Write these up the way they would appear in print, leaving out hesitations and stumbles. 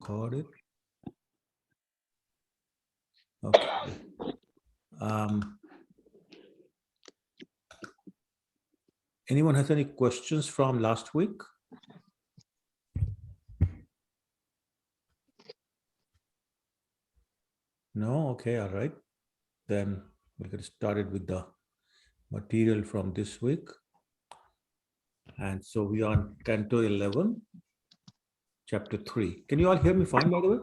recorded. Okay. Anyone has any questions from last week? No? Okay, all right. Then we'll get started with the material from this week. And so we are on Canto 11, chapter 3. Can you all hear me fine, by the way?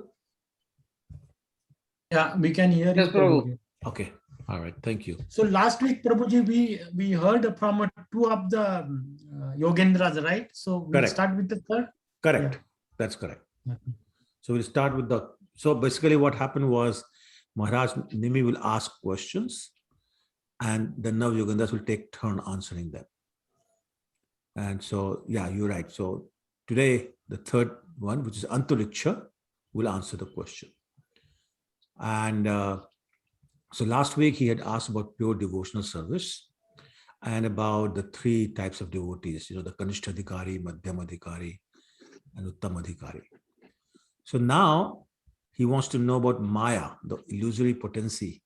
Yeah, we can hear Yes, you, Prabhu. Prabhuji. Okay, all right, thank you. So last week, Prabhuji, we heard from two of the Yogendras, right? So we'll Correct. start with the third. Correct. Yeah. That's correct. Okay. So we'll start with the, so basically what happened was Maharaj Nimi will ask questions and the Nav Yogendras will take turn answering them. And so, yeah, you're right. So today, the third one, which is Antariksha, will answer the question. And so last week he had asked about pure devotional service and about the three types of devotees, the Kanishtadhikari, Madhyamadhikari, and Uttamadhikari. So now he wants to know about Maya, the illusory potency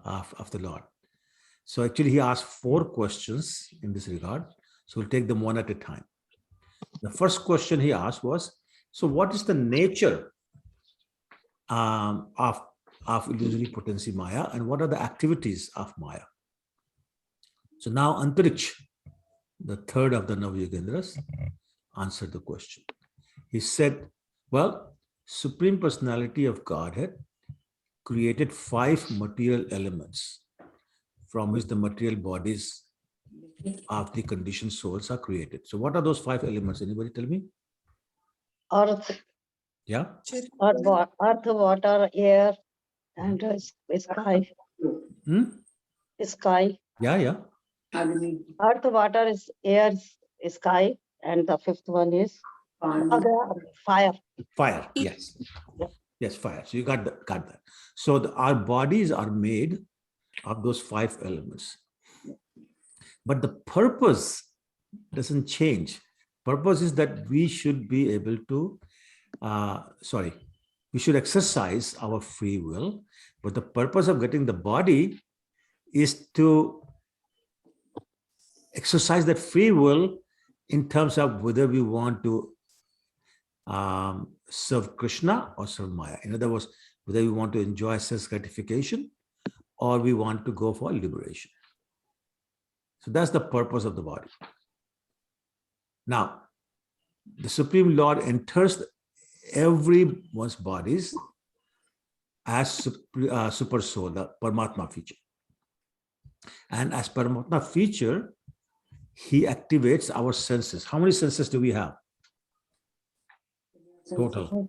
of the Lord. So actually he asked 4 questions in this regard. So we'll take them one at a time. The first question he asked was, so what is the nature of illusory potency Maya and what are the activities of Maya? So now Antariksh, the third of the Navayogendras, answered the question. He said, well, Supreme Personality of Godhead created 5 material elements from which the material bodies of the conditioned souls are created. So what are those 5 elements? Anybody tell me? Earth, Yeah? earth, water, air, and sky. Hmm? Sky. Yeah. Earth, water, is air, sky, and the 5th one is fire. Fire, yes. Yes, fire. So you got that. So our bodies are made of those 5 elements. But the purpose doesn't change. Purpose is that we should be able to, we should exercise our free will. But the purpose of getting the body is to exercise that free will in terms of whether we want to serve Krishna or serve Maya. In other words, whether we want to enjoy sense gratification or we want to go for liberation. So that's the purpose of the body. Now, the Supreme Lord enters everyone's bodies as super soul, the Paramatma feature. And as Paramatma feature, he activates our senses. How many senses do we have? Total.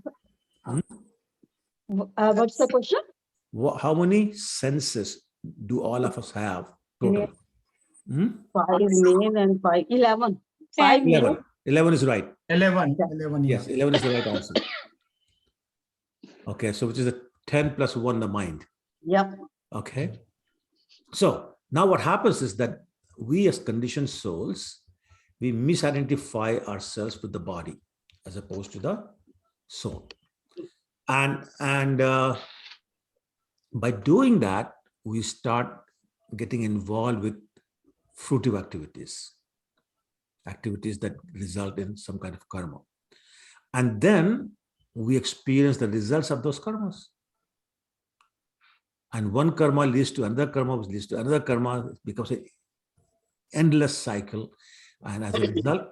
What's the question? How many senses do all of us have total? 5 main and 5, 11. 5 11. 11 is right. 11. Yes, 11 is the right answer. Okay, so which is a 10 plus 1, the mind. Yep. Okay. So now what happens is that we as conditioned souls, we misidentify ourselves with the body as opposed to the soul. And by doing that, we start getting involved with fruitive activities that result in some kind of karma. And then we experience the results of those karmas. And one karma leads to another karma, which leads to another karma. It becomes an endless cycle. And as a result,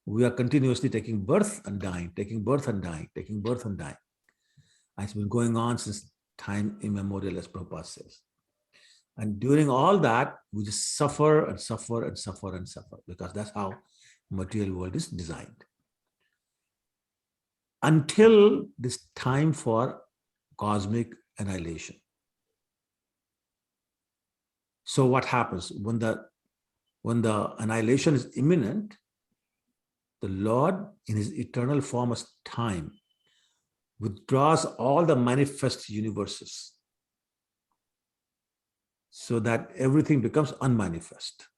we are continuously taking birth and dying, taking birth and dying, taking birth and dying. And it's been going on since time immemorial, as Prabhupada says. And during all that, we just suffer and suffer and suffer and suffer, because that's how material world is designed. Until this time for cosmic annihilation. So what happens when the annihilation is imminent? The Lord, in his eternal form as time, withdraws all the manifest universes so that everything becomes unmanifest.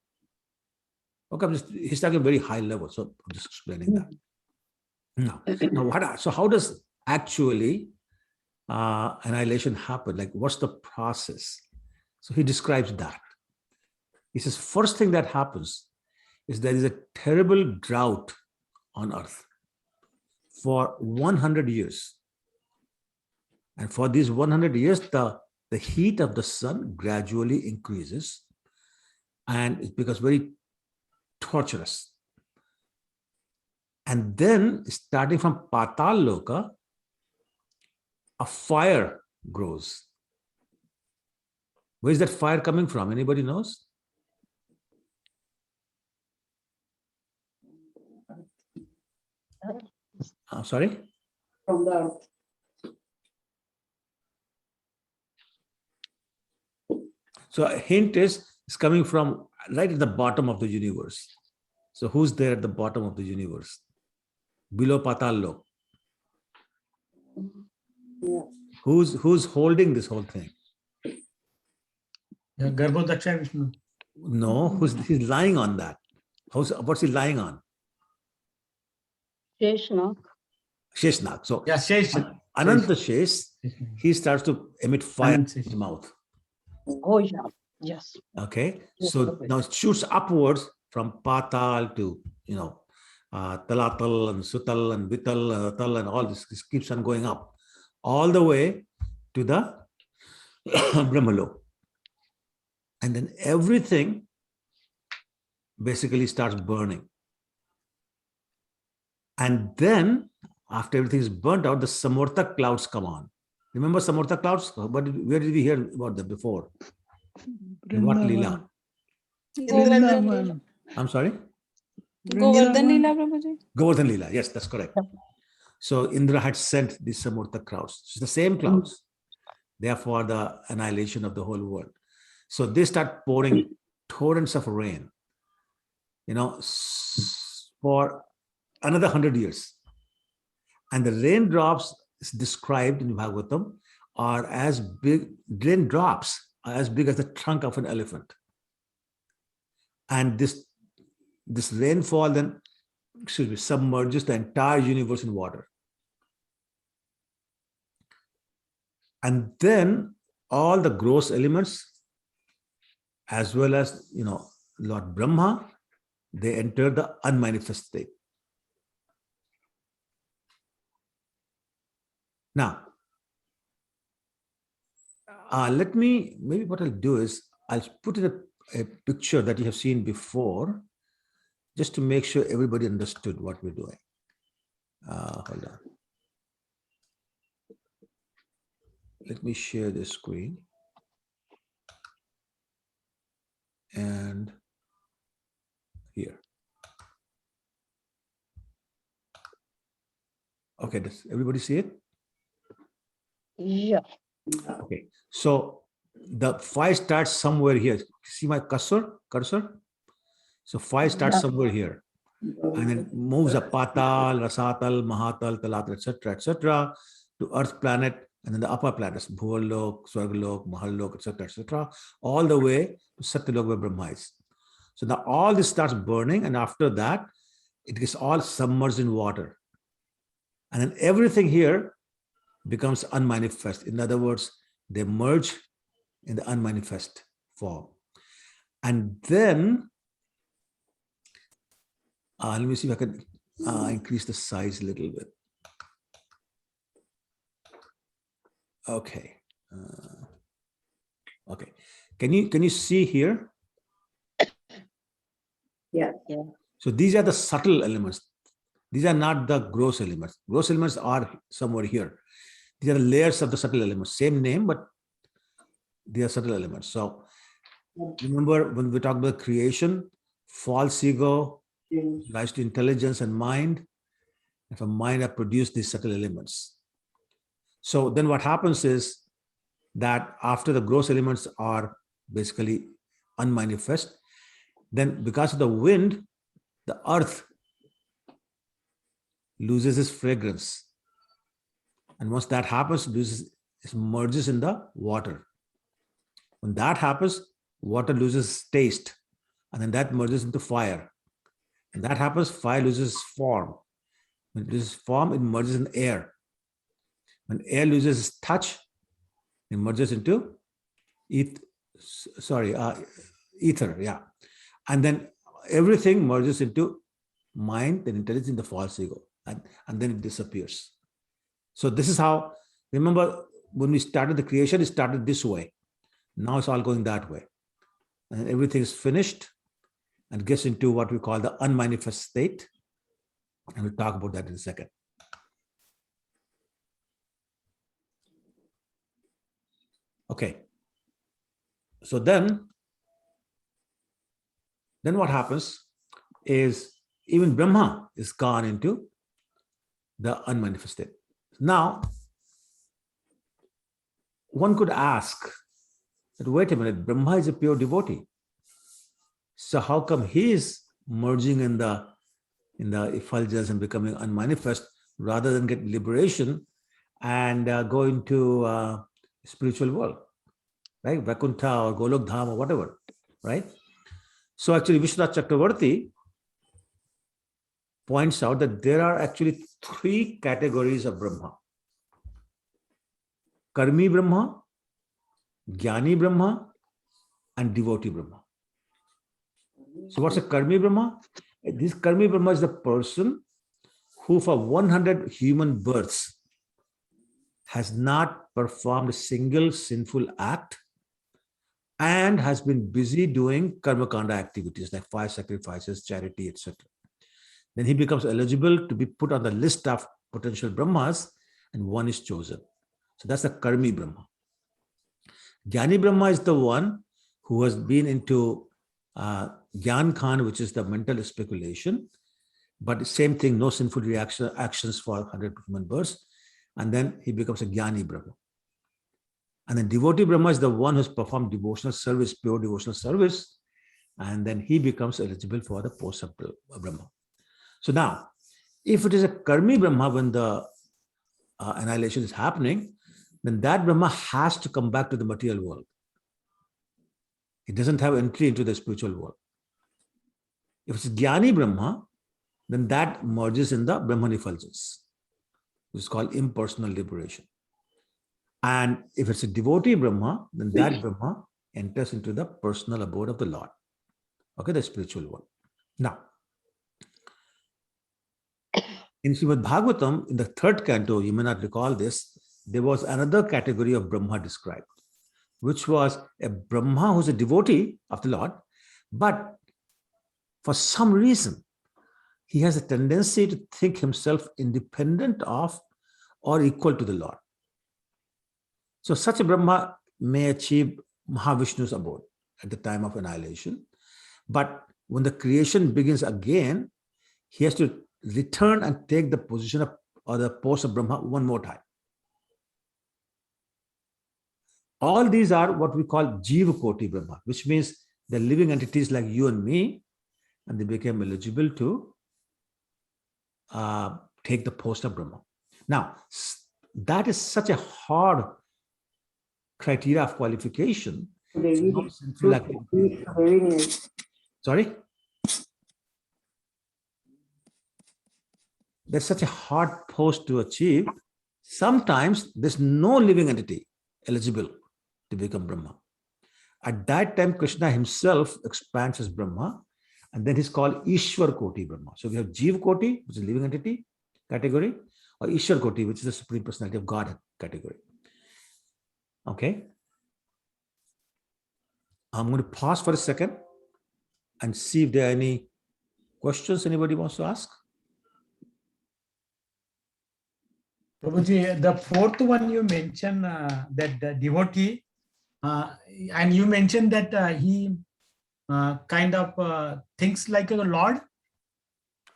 Okay, he's talking very high level, so I'm just explaining that. Now so how does actually annihilation happened? Like, what's the process? So he describes that. He says, first thing that happens is there is a terrible drought on earth for 100 years. And for these 100 years, the heat of the sun gradually increases and it becomes very torturous. And then starting from Patal Loka, a fire grows. Where is that fire coming from? Anybody knows? I'm sorry? From the earth. So a hint is it's coming from right at the bottom of the universe. So who's there at the bottom of the universe? Below Patal Lok. Yeah. Who's holding this whole thing? Garbhodaksha Vishnu. No, he's lying on that. What's he lying on? Sheshnak. Sheshnag. So Yeah, Shesh. Ananta Shesh, he starts to emit fire Anant in his Shesh. mouth. Oh, yeah. Yes. Okay. Yes, So okay. now it shoots upwards from Patal to, Talatal and Sutal and Vital, Tal and all this keeps on going up all the way to the Brahmalok. And then everything basically starts burning. And then after everything is burnt out, the Samorta clouds come on. Remember Samorta clouds? Where did we hear about them before? In what Leela? Govardhan Leela. I'm sorry? Govardhan Leela, Prabhuji. Govardhan Leela. Yes, that's correct. So Indra had sent these Samorta clouds. It's the same clouds. Therefore, the annihilation of the whole world. So they start pouring torrents of rain, for another 100 years. And the raindrops is described in Bhagavatam are as big, raindrops are as big as the trunk of an elephant. And this rainfall then, submerges the entire universe in water. And then all the gross elements, as well as, Lord Brahma, they enter the unmanifest state. Now, maybe what I'll do is I'll put in a picture that you have seen before, just to make sure everybody understood what we're doing. Hold on. Let me share the screen. And here. Okay, does everybody see it? Yeah. Okay, so the fire starts somewhere here. See my cursor? So fire starts somewhere here, and then moves up Patal, Rasatal, Mahatal, Talatal, etc., to Earth planet, and then the upper planets, Bhuvalok, Swargalok, Mahallok, etc., all the way to Satyalok where Brahma is. So now all this starts burning, and after that, it gets all submerged in water. And then everything here becomes unmanifest. In other words, they merge in the unmanifest form. And then, let me see if I can increase the size a little bit. Okay. Okay. Can you see here? Yeah. So these are the subtle elements. These are not the gross elements. Gross elements are somewhere here. These are the layers of the subtle elements. Same name, but they are subtle elements. So remember when we talk about creation, false ego rise to intelligence and mind. And from mind I produce these subtle elements. So then what happens is that after the gross elements are basically unmanifest, then because of the wind, the earth loses its fragrance. And once that happens, it merges in the water. When that happens, water loses taste, and then that merges into fire. And that happens, fire loses form. When it loses form, it merges in air. When air loses its touch, it merges into ether, yeah. And then everything merges into mind, then intelligence in the false ego, and then it disappears. So this is how, remember, when we started the creation, it started this way. Now it's all going that way. And everything is finished and gets into what we call the unmanifest state. And we'll talk about that in a second. Okay. So then what happens is even Brahma is gone into the unmanifest state. Now, one could ask that, wait a minute, Brahma is a pure devotee. So how come he is merging in the effulgence and becoming unmanifest rather than get liberation and go into spiritual world, right? Vaikuntha or Golok Dham or whatever, right? So actually Vishwanath Chakravarti points out that there are actually 3 categories of Brahma. Karmi Brahma, Jnani Brahma, and devotee Brahma. So what's a Karmi Brahma? This Karmi Brahma is the person who for 100 human births has not performed a single sinful act and has been busy doing karma kanda activities like fire sacrifices, charity, etc. Then he becomes eligible to be put on the list of potential Brahmas, and one is chosen. So that's the Karmi Brahma. Jnani Brahma is the one who has been into Gyan Khan, which is the mental speculation, but the same thing, no sinful actions for 100 human births, and then he becomes a Jnani Brahma. And then devotee Brahma is the one who's performed devotional service, pure devotional service, and then he becomes eligible for the post of Brahma. So now, if it is a Karmi Brahma when the annihilation is happening, then that Brahma has to come back to the material world. It doesn't have entry into the spiritual world. If it's Jnani Brahma, then that merges in the Brahman effulgence, which is called impersonal liberation. And if it's a devotee Brahma, then that Brahma enters into the personal abode of the Lord. Okay, the spiritual world. Now, in Srimad Bhagavatam, in the 3rd canto, you may not recall this, there was another category of Brahma described, which was a Brahma who's a devotee of the Lord, but for some reason, he has a tendency to think himself independent of or equal to the Lord. So such a Brahma may achieve Mahavishnu's abode at the time of annihilation, but when the creation begins again, he has to return and take the position of or the post of Brahma one more time. All these are what we call Jiva Koti Brahma, which means they're living entities like you and me, and they became eligible to take the post of Brahma. Now, that is such a hard criteria of qualification. Sorry? That's such a hard post to achieve. Sometimes there's no living entity eligible to become Brahma. At that time, Krishna himself expands as Brahma, and then he's called Ishwar Koti Brahma. So we have Jiva Koti, which is a living entity category, or Ishwar Koti, which is the Supreme Personality of Godhead category. Okay. I'm going to pause for a second and see if there are any questions anybody wants to ask. Prabhuji, the 4th one you mentioned that the devotee, and you mentioned that he kind of thinks like a Lord.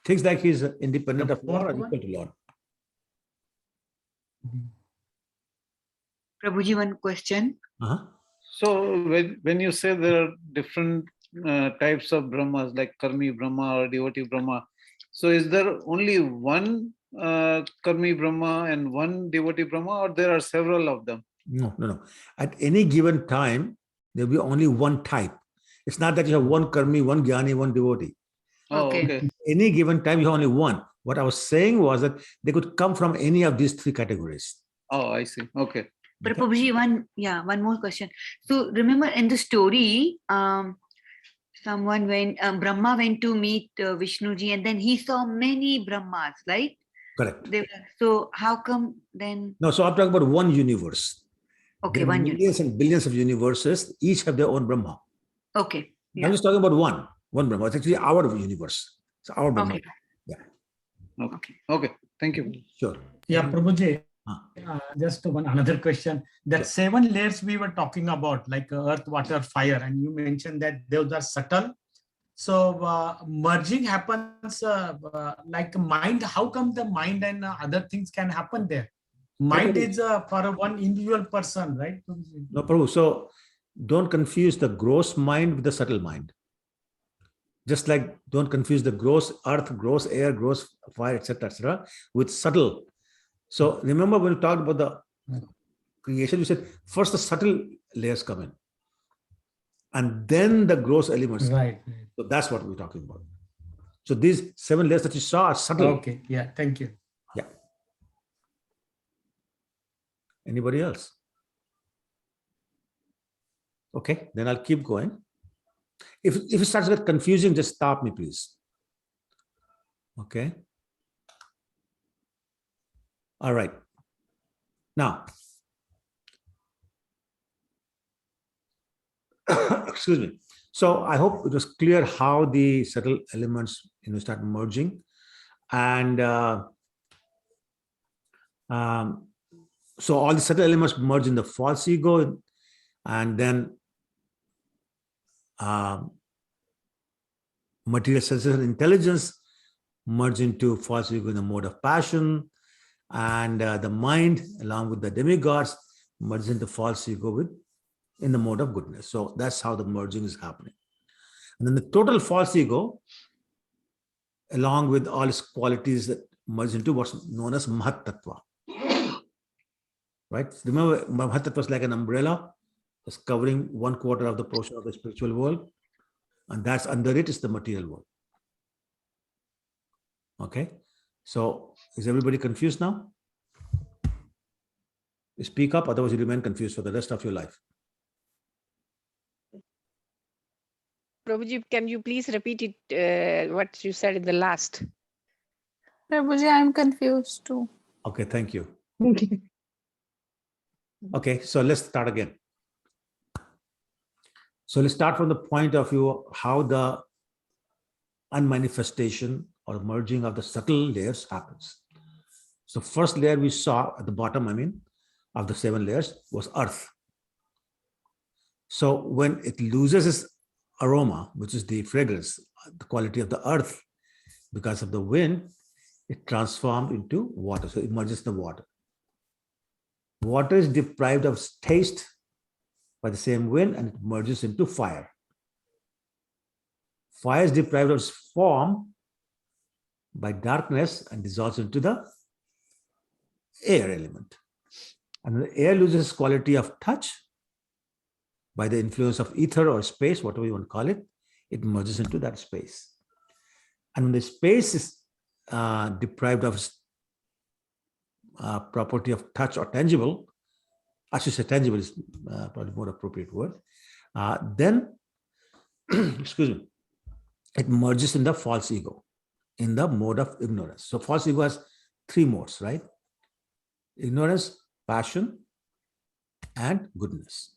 Thinks like he's independent of Lord or fourth equal to Lord. Prabhuji, one question. So when you say there are different types of Brahmas like Karmi Brahma or devotee Brahma, so is there only one Karmi Brahma and one devotee Brahma, or there are several of them? No. At any given time, there will be only one type. It's not that you have one Karmi, one Jnani, one devotee. Oh, Okay. okay. Any given time, you have only one. What I was saying was that they could come from any of these 3 categories. Oh, I see. Okay. But Okay. Prabhuji, one more question. So remember in the story, someone when Brahma went to meet Vishnuji, and then he saw many Brahmas, right? Correct. So how come then? No, so I'm talking about one universe. Okay, There are one millions universe. and billions of universes, each have their own Brahma. Okay. I'm Yeah. just talking about one Brahma. It's actually our universe. It's our Brahma. Okay. Yeah. Okay. Okay. Thank you. Sure. Yeah, Prabhuji, Ah. just another question. That Sure. 7 layers we were talking about, like earth, water, fire, and you mentioned that those are subtle. So merging happens like mind. How come the mind and other things can happen there? Mind Prabhu. is for one individual person, right? No, Prabhu. So don't confuse the gross mind with the subtle mind. Just like don't confuse the gross earth, gross air, gross fire, etc., with subtle. So remember when we talked about the creation, we said first the subtle layers come in, and then the gross elements. Right. So that's what we're talking about. So these 7 layers that you saw are subtle. Okay. Yeah. Thank you. Yeah. Anybody else? Okay, then I'll keep going. If it starts to get confusing, just stop me, please. Okay. All right. Now, excuse me. So I hope it was clear how the subtle elements start merging, and so all the subtle elements merge in the false ego, and then material senses and intelligence merge into false ego in the mode of passion, and the mind along with the demigods merge into false ego in the mode of goodness. So that's how the merging is happening. And then the total false ego, along with all its qualities, that merge into what's known as Mahat Tattva. Right? Remember, Mahat Tattva is like an umbrella. It's covering 1/4 of the portion of the spiritual world. And that's under it is the material world. Okay. So is everybody confused now? Speak up, otherwise you remain confused for the rest of your life. Prabhuji, can you please repeat it, what you said in the last? Prabhuji, I'm confused too. Okay, thank you. Okay, so let's start again. So let's start from the point of view of how the unmanifestation or merging of the subtle layers happens. So first layer we saw at the bottom, of the 7 layers was earth. So when it loses its aroma, which is the fragrance, the quality of the earth, because of the wind, it transformed into water. So it merges the water. Water is deprived of its taste by the same wind, and it merges into fire. Fire is deprived of its form by darkness and dissolves into the air element. And the air loses its quality of touch by the influence of ether or space, whatever you want to call it. It merges into that space. And when the space is deprived of its property of touch or tangible, I should say tangible is probably more appropriate word, then, excuse me, it merges in the false ego, in the mode of ignorance. So false ego has 3 modes, right? Ignorance, passion, and goodness.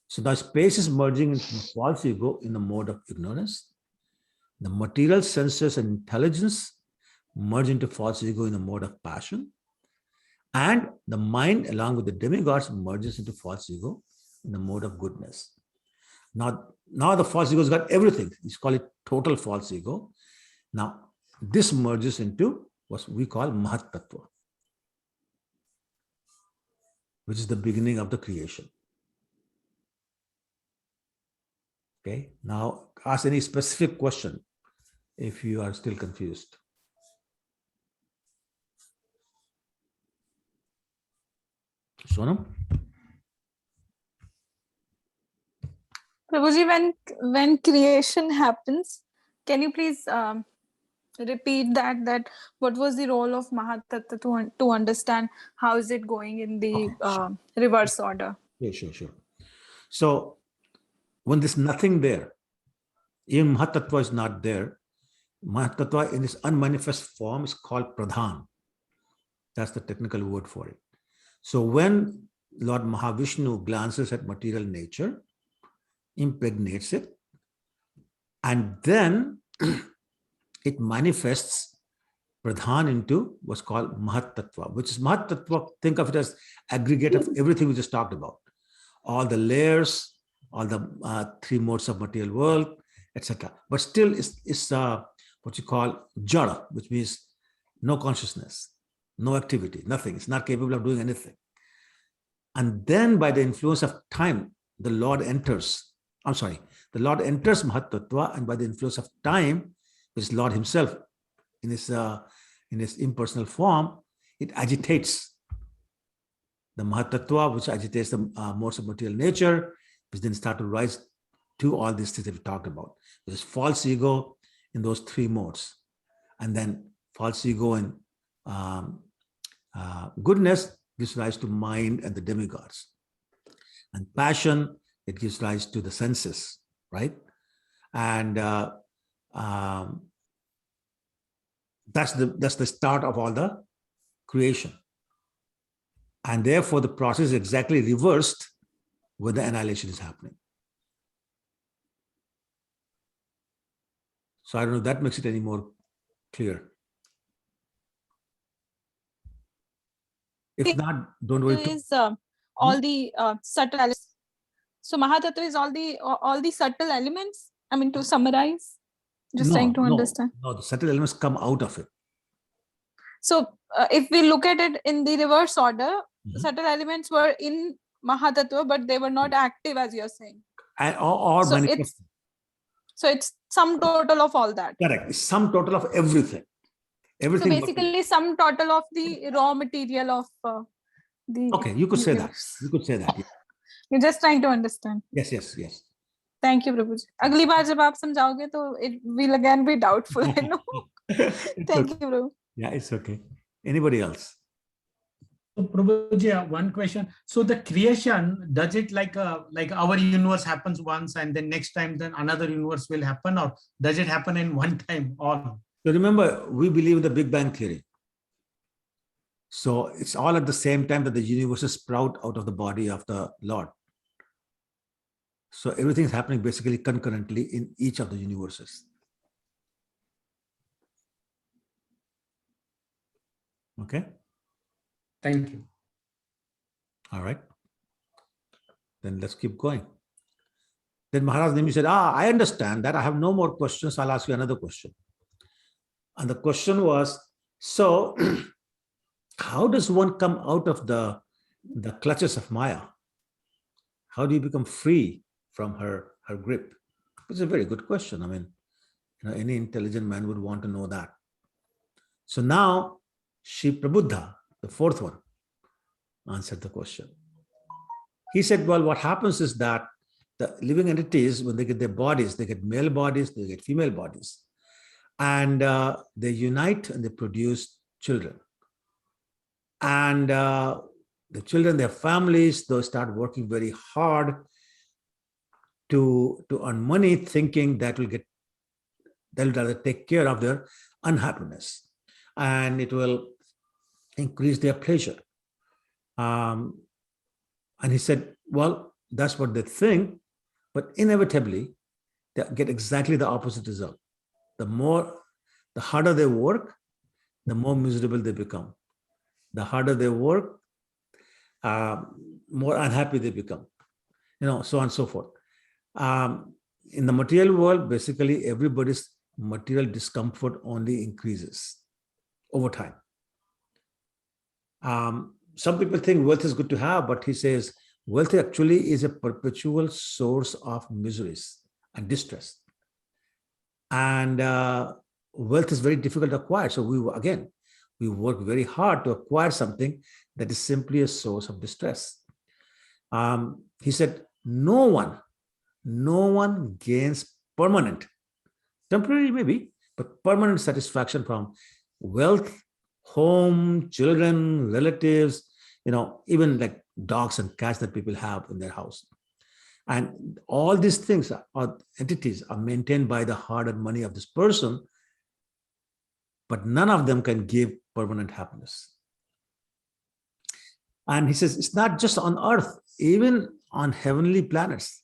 So the space is merging into false ego in the mode of ignorance. The material senses and intelligence merge into false ego in the mode of passion. And the mind, along with the demigods, merges into false ego in the mode of goodness. Now the false ego has got everything. It's called it total false ego. Now, this merges into what we call Mahat Tattva, which is the beginning of the creation. Okay, now ask any specific question if you are still confused. Sonam? Prabhuji, when creation happens, can you please repeat that what was the role of Mahatattva to understand how is it going in the reverse order? Sure. So when there's nothing there, even Mahatattva is not there. Mahatattva in its unmanifest form is called Pradhan. That's the technical word for it. So when Lord Mahavishnu glances at material nature, impregnates it, and then it manifests Pradhan into what's called Mahatattva, which is Mahatattva. Think of it as aggregate of everything we just talked about. All the layers, all the three modes of material world, etc. But still it's what you call jada, which means no consciousness, no activity, nothing. It's not capable of doing anything. And then by the influence of time, the Lord enters Mahatattva, and by the influence of time, which is Lord himself in his impersonal form, it agitates the Mahatattva, which agitates the modes of material nature, which then start to rise to all these things that we talked about. There's false ego in those three modes, and then false ego and goodness gives rise to mind and the demigods, and passion, it gives rise to the senses, right? And that's the start of all the creation. And therefore the process is exactly reversed when the annihilation is happening. So I don't know if that makes it any more clear. If not, don't worry. Is all the subtle elements. So Mahatattva is all the subtle elements. I mean, to summarize, just trying to understand. No, the subtle elements come out of it. So if we look at it in the reverse order, Mhm. subtle elements were in Mahatattva, but they were not active, as you're saying. Or So manifest. it's sum total of all that. Correct. It's sum total of everything. So Everything. basically, sum total of the raw material of the. Okay, you could say that. universe. You could say that. You're just trying to understand. Yes. Thank you, Prabhuji. अगली बार जब आप समझाओगे तो it will again be doubtful. I know. It's Thank okay. you, Prabhu. Yeah, it's okay. Anybody else? So Prabhuji, one question. So the creation, does it like our universe happens once and then next time then another universe will happen, or does it happen in one time all? So remember, we believe in the Big Bang theory. So it's all at the same time that the universes sprout out of the body of the Lord. So everything is happening basically concurrently in each of the universes. Okay. Thank you. All right. Then let's keep going. Then Maharaj Nimi said, I understand that. I have no more questions. I'll ask you another question. And the question was, so how does one come out of the clutches of Maya? How do you become free from her grip? It's a very good question. I mean, any intelligent man would want to know that. So now, Shri Prabuddha, the fourth one, answered the question. He said, well, what happens is that the living entities, when they get their bodies, they get male bodies, they get female bodies, and they unite and they produce children. And the children, their families, they'll start working very hard to earn money, thinking that that'll take care of their unhappiness, and it will increase their pleasure. And he said, well, that's what they think, but inevitably they get exactly the opposite result. The harder they work, the more miserable they become. The harder they work, more unhappy they become, so on and so forth. In the material world, basically everybody's material discomfort only increases over time. Some people think wealth is good to have, but he says wealth actually is a perpetual source of miseries and distress. And wealth is very difficult to acquire. So we work very hard to acquire something that is simply a source of distress. He said, no one gains permanent, temporary maybe, but permanent satisfaction from wealth, home, children, relatives, even like dogs and cats that people have in their house. And all these things or entities are maintained by the hard-earned money of this person, but none of them can give permanent happiness. And he says, it's not just on earth, even on heavenly planets,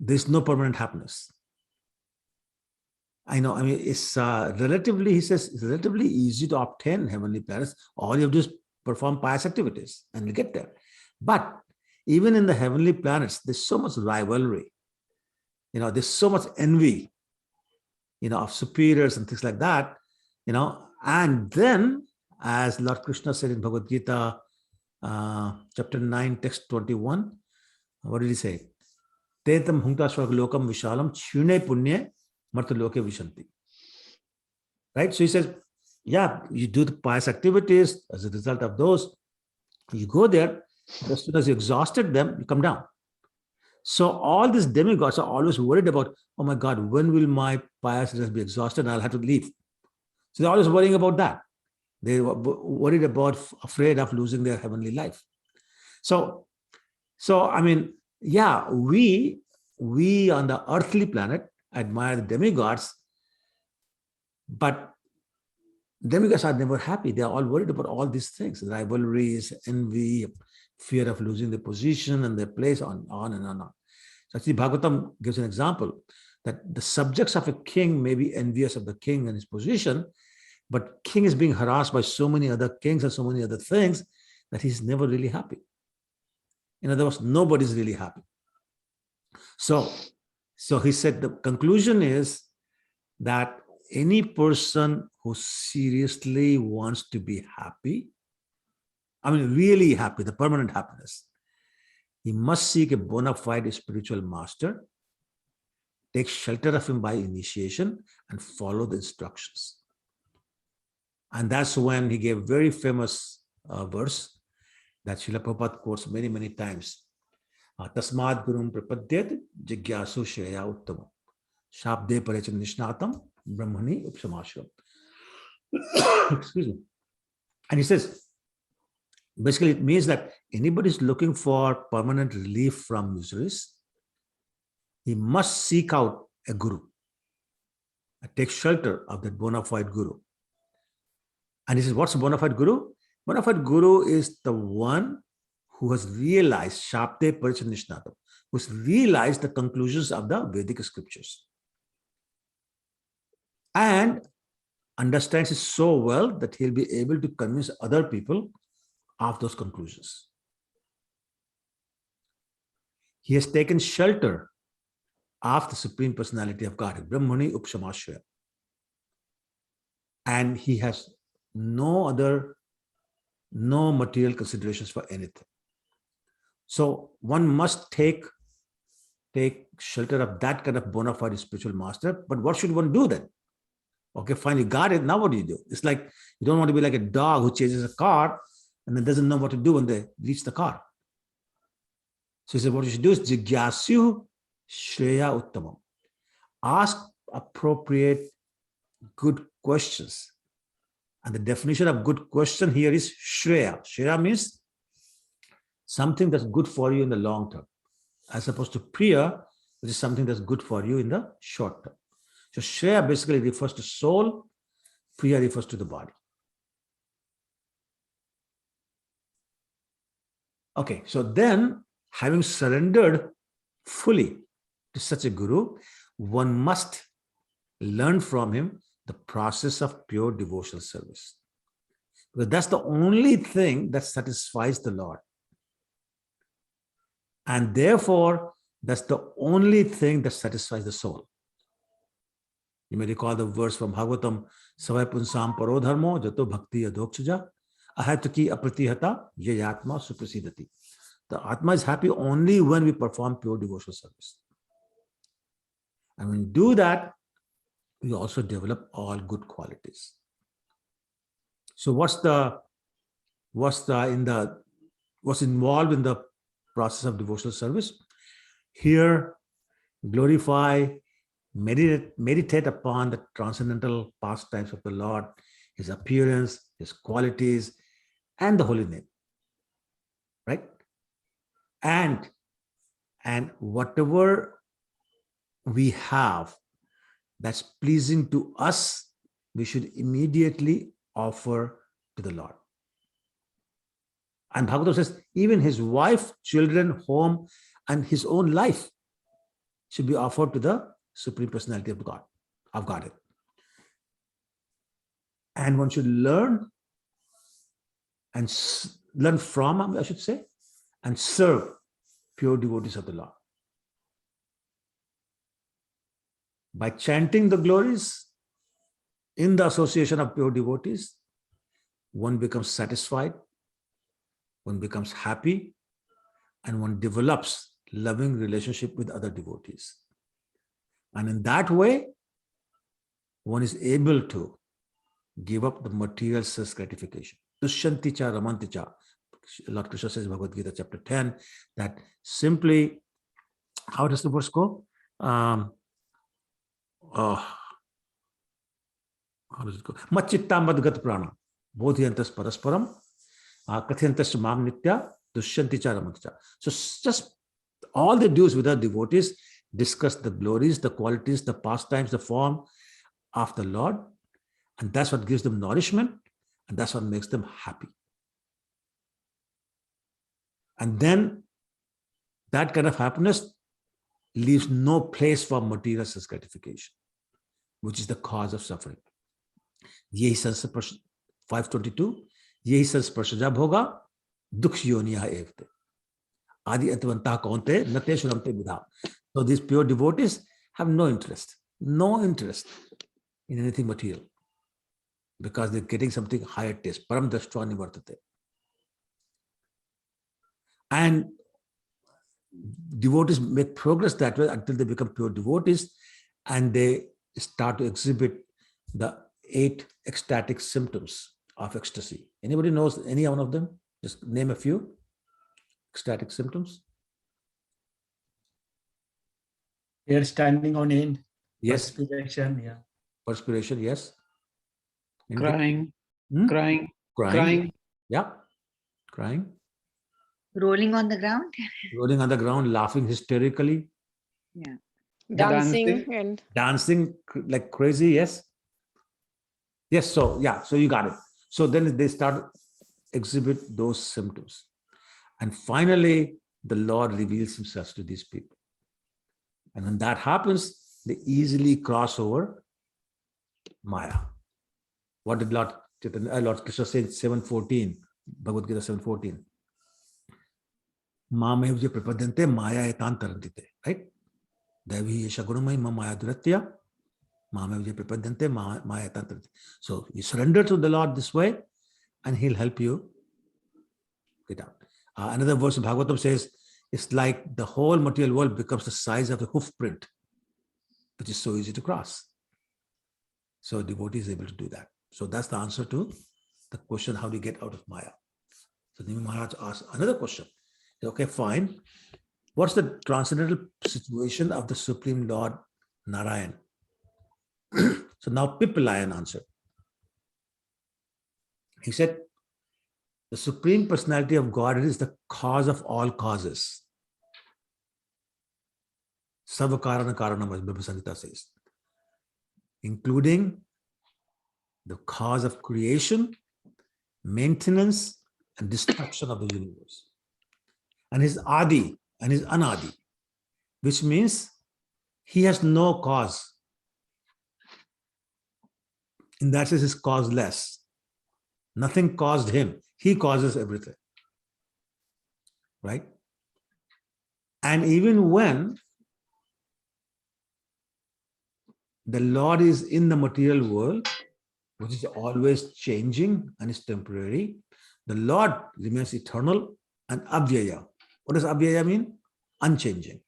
there's no permanent happiness. It's relatively, he says, it's relatively easy to obtain heavenly planets. All you have to do is perform pious activities and you get there. But even in the heavenly planets, there's so much rivalry. There's so much envy, of superiors and things like that, and then, as Lord Krishna said in Bhagavad Gita, chapter 9, text 21, what did he say? Tetam hunkta swargalokam vishalam chune punye martaloke vishanti. Right? So he says, yeah, you do the pious activities. As a result of those, you go there. As soon as you exhausted them, you come down. So all these demigods are always worried about, oh my God, when will my piousness be exhausted and I'll have to leave? So they're always worrying about that. They were worried about, afraid of losing their heavenly life. So yeah, we on the earthly planet admire the demigods, but demigods are never happy. They are all worried about all these things: rivalries, envy, fear of losing their position and their place, on and on. So actually, Bhagavatam gives an example that the subjects of a king may be envious of the king and his position, but king is being harassed by so many other kings and so many other things that he's never really happy. In other words, nobody's really happy. So he said the conclusion is that any person who seriously wants to be happy, really happy, the permanent happiness, he must seek a bona fide spiritual master, take shelter of him by initiation, and follow the instructions. And that's when he gave very famous verse that Srila Prabhupada quotes many, many times. Tasmad gurum prapadyet jigyasu shreya uttamam shabde parecham nishnatam brahmani upsamashram. Excuse me. And he says, basically it means that anybody is looking for permanent relief from miseries, he must seek out a guru, take shelter of that bona fide guru. And he says, what's a bona fide guru? Bona fide guru is the one who has realized Shabde Parichan Nishnatam, who's realized the conclusions of the Vedic scriptures and understands it so well that he'll be able to convince other people of those conclusions. He has taken shelter of the Supreme Personality of God, Brahmani Upsamashya, and he has no material considerations for anything. So one must take shelter of that kind of bona fide spiritual master. But what should one do then? Okay, fine, you got it. Now what do? It's like you don't want to be like a dog who chases a car and then doesn't know what to do when they reach the car. So he said, what you should do is jigyasyu shreya uttamam. Ask appropriate, good questions. And the definition of good question here is shreya. Shreya means something that's good for you in the long term, as opposed to priya, which is something that's good for you in the short term. So shreya basically refers to soul, priya refers to the body. Okay, so then having surrendered fully to such a guru, one must learn from him the process of pure devotional service. Because that's the only thing that satisfies the Lord. And therefore, that's the only thing that satisfies the soul. You may recall the verse from Bhagavatam, Savai Punsam Paro Dharmo Jato Bhakti Adokchaja Ahataki Apratihata Yayatma Suprasidati. The Atma is happy only when we perform pure devotional service. And when we do that, we also develop all good qualities. So what's involved in the process of devotional service? Hear, glorify, meditate upon the transcendental pastimes of the Lord, his appearance, his qualities, and the holy name. Right? And whatever we have that's pleasing to us, we should immediately offer to the Lord. And Bhagavatam says, even his wife, children, home, and his own life should be offered to the Supreme Personality of God, of Godhead. And one should learn and learn from, I should say, and serve pure devotees of the Lord. By chanting the glories in the association of pure devotees, one becomes satisfied, one becomes happy, and one develops loving relationship with other devotees. And in that way, one is able to give up the material sense gratification. Tushyanti cha ramanti cha. Lord Krishna says in Bhagavad Gita chapter 10 that simply, how does the verse go? How does it go? Machitta madgat prana. Bodhyantas parasparam. Katyantas mam nitya. Tushyanti cha ramanti cha. So just all they do is with our devotees discuss the glories, the qualities, the pastimes, the form of the Lord. And that's what gives them nourishment. And that's what makes them happy. And then that kind of happiness leaves no place for material sense gratification, which is the cause of suffering. Yehi sansparsha 522. Yehi sansparshaja bhoga dukh yoniya evte. Adi antavanta kaunte nate shuramte vidha. So these pure devotees have no interest in anything material, because they're getting something higher taste. Param drashtvā nivartate. And devotees make progress that way until they become pure devotees and they start to exhibit the 8 ecstatic symptoms of ecstasy. Anybody knows any one of them? Just name a few ecstatic symptoms. Hair standing on end. Yes. Perspiration, yeah. Perspiration, yes. Anything? Crying, Hmm? crying, Crying. crying. Yeah. Crying. Rolling on the ground. Rolling on the ground, laughing hysterically, Dancing and dancing like crazy. Yes. Yes. So, yeah. So you got it. So then they start exhibit those symptoms. And finally, the Lord reveals himself to these people. And when that happens, they easily cross over Maya. What did Lord Krishna say in 7:14, Bhagavad Gita 7:14? Mame vijay prapadyante maya etan tarantite. Right? Devi yesha gunamai ma maya duratya. Mame vijay prapadyante maya etan tarantite. So you surrender to the Lord this way, and he'll help you get out. Another verse in Bhagavatam says, it's like the whole material world becomes the size of a hoof print, which is so easy to cross. So devotee is able to do that. So that's the answer to the question, how do you get out of Maya? So Nimi Maharaj asked another question. Okay, fine. What's the transcendental situation of the Supreme Lord Narayan? So now Pipalayan answered. He said, the Supreme Personality of God is the cause of all causes. Savakarana Karanam, as Bhagavad Gita says, including the cause of creation, maintenance, and destruction of the universe. And his Adi and his Anadi, which means he has no cause. In that sense, he's causeless. Nothing caused him. He causes everything. Right? And even when the Lord is in the material world, which is always changing and is temporary, the Lord remains eternal and abhyaya. What does abhyaya mean? Unchanging.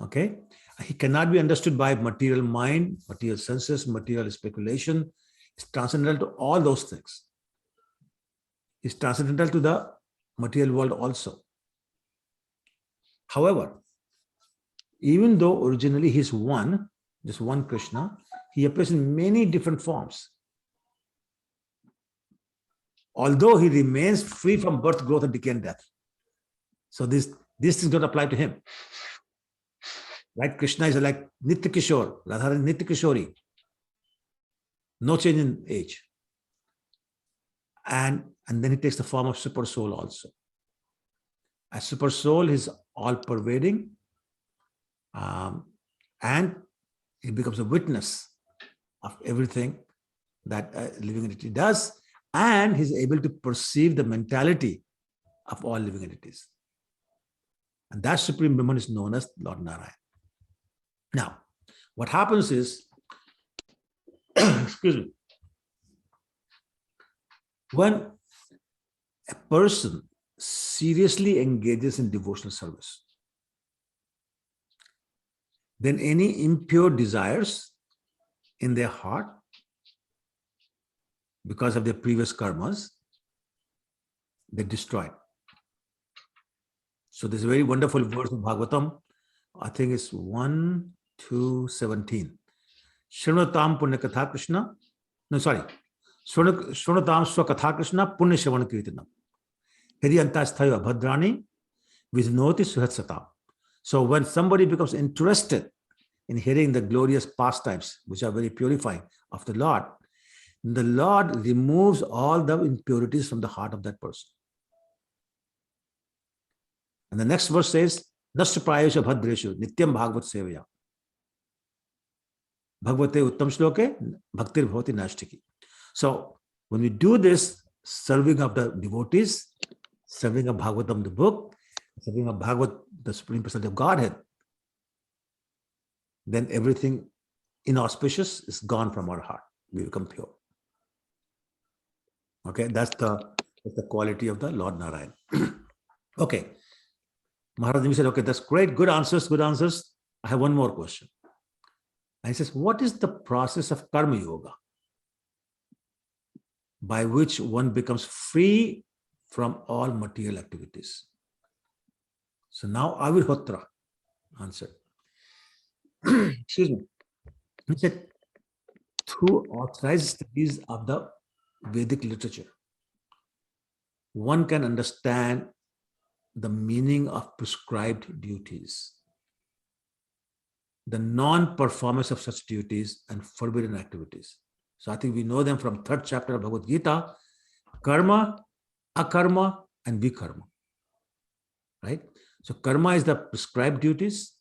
Okay? He cannot be understood by material mind, material senses, material speculation. It's transcendental to all those things. It's transcendental to the material world also. However, even though originally he's one, just one Krishna, he appears in many different forms. Although he remains free from birth, growth, and decay and death. So these things don't apply to him. Right? Krishna is like Nitya Kishore, Radha is Nitya Kishori. No change in age. And then he takes the form of super soul also. As super soul, he's all pervading. And he becomes a witness of everything that living entity does. And he's able to perceive the mentality of all living entities. And that Supreme Brahman is known as Lord Narayan. Now, what happens is, excuse me, when a person seriously engages in devotional service, then any impure desires in their heart, because of their previous karmas, they're destroyed. So there's a very wonderful verse in Bhagavatam, I think it's 1:17. Shrunatam punya katha Krishna. No, sorry. Shrunatam swakatha Krishna punya shravan kirtanam. Hridiyantasthayo abhadrani vidnoti suhatsatam. So when somebody becomes interested in hearing the glorious pastimes, which are very purifying of the Lord removes all the impurities from the heart of that person. And the next verse says, Nashprayesha bhadreshu nityam bhagavat sevaya. Bhagavate uttam shloke bhaktir bhavati nashtiki. So when we do this serving of the devotees, serving of Bhagavatam, the book, serving of Bhagavat, the Supreme Personality of Godhead, then everything inauspicious is gone from our heart. We become pure. Okay, that's the quality of the Lord Narayan. Okay. Maharaj said, okay, that's great, good answers. I have one more question. And he says, what is the process of Karma Yoga by which one becomes free from all material activities? So now Avirhotra answered. Excuse me. He said, through authorized studies of the Vedic literature, one can understand the meaning of prescribed duties, the non-performance of such duties, and forbidden activities. So I think we know them from 3rd chapter of Bhagavad Gita: karma, akarma, and vikarma. Right? So karma is the prescribed duties,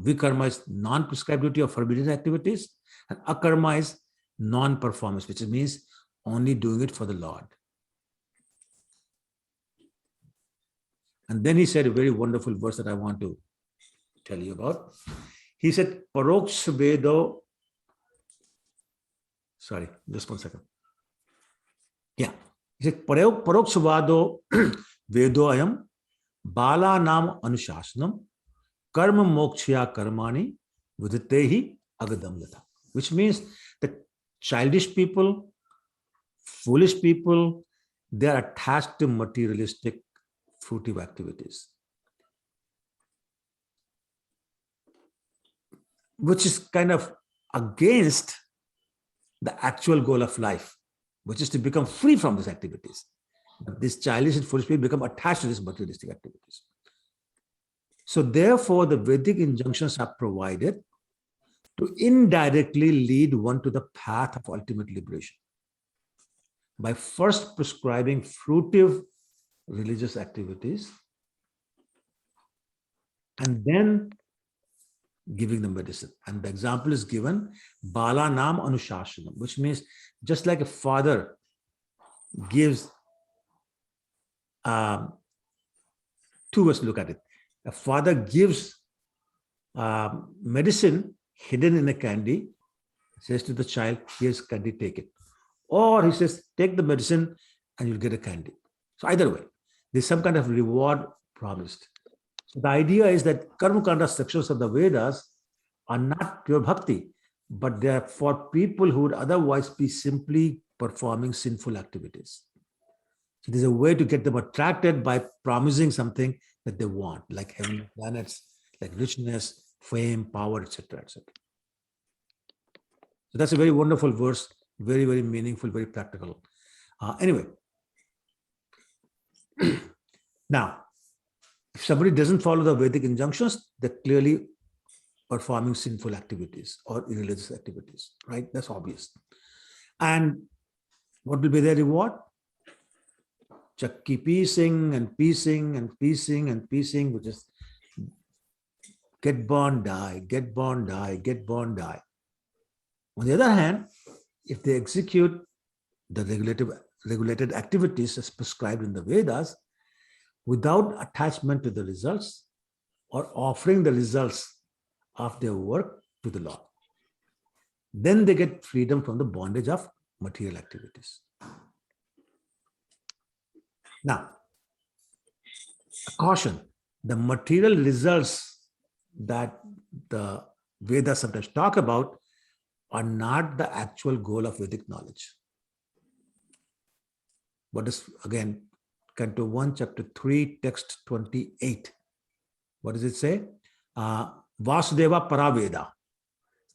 vikarma is non-prescribed duty of forbidden activities, and akarma is non-performance, which means only doing it for the Lord. And then he said a very wonderful verse that I want to tell you about. He said, Paroksha Vedo. Sorry, just 1 second. Yeah. He said, Paroksha Vado Vedo Ayam Bala Nam Anushasnam Karma Mokshya Karmani Viditehi Agadam Yatha. Which means that childish people, foolish people, they are attached to materialistic fruitive activities, which is kind of against the actual goal of life, which is to become free from these activities. But these childish and foolish people become attached to these materialistic activities. So therefore, the Vedic injunctions are provided to indirectly lead one to the path of ultimate liberation by first prescribing fruitive religious activities and then giving the medicine. And the example is given, Bala Nam Anushashanam, which means just like a father gives, 2 ways to look at it. A father gives medicine hidden in a candy, says to the child, here's candy, take it. Or he says, take the medicine and you'll get a candy. So either way, there's some kind of reward promised. So the idea is that Karma Kanda sections of the Vedas are not pure bhakti, but they are for people who would otherwise be simply performing sinful activities. So there's a way to get them attracted by promising something that they want, like heavenly planets, like richness, fame, power, etc., etc. So that's a very wonderful verse, very, very meaningful, very practical. Anyway, now, if somebody doesn't follow the Vedic injunctions, they're clearly performing sinful activities or irreligious activities, right? That's obvious. And what will be their reward? Chakki piecing and piecing and piecing and piecing, which is get born, die, get born, die, get born, die. On the other hand, if they execute the regulated activities as prescribed in the Vedas without attachment to the results or offering the results of their work to the Lord, then they get freedom from the bondage of material activities. Now, a caution, the material results that the Vedas sometimes talk about are not the actual goal of Vedic knowledge. What is, again, Canto 1, Chapter 3, Text 28. What does it say? Vasudeva Paraveda.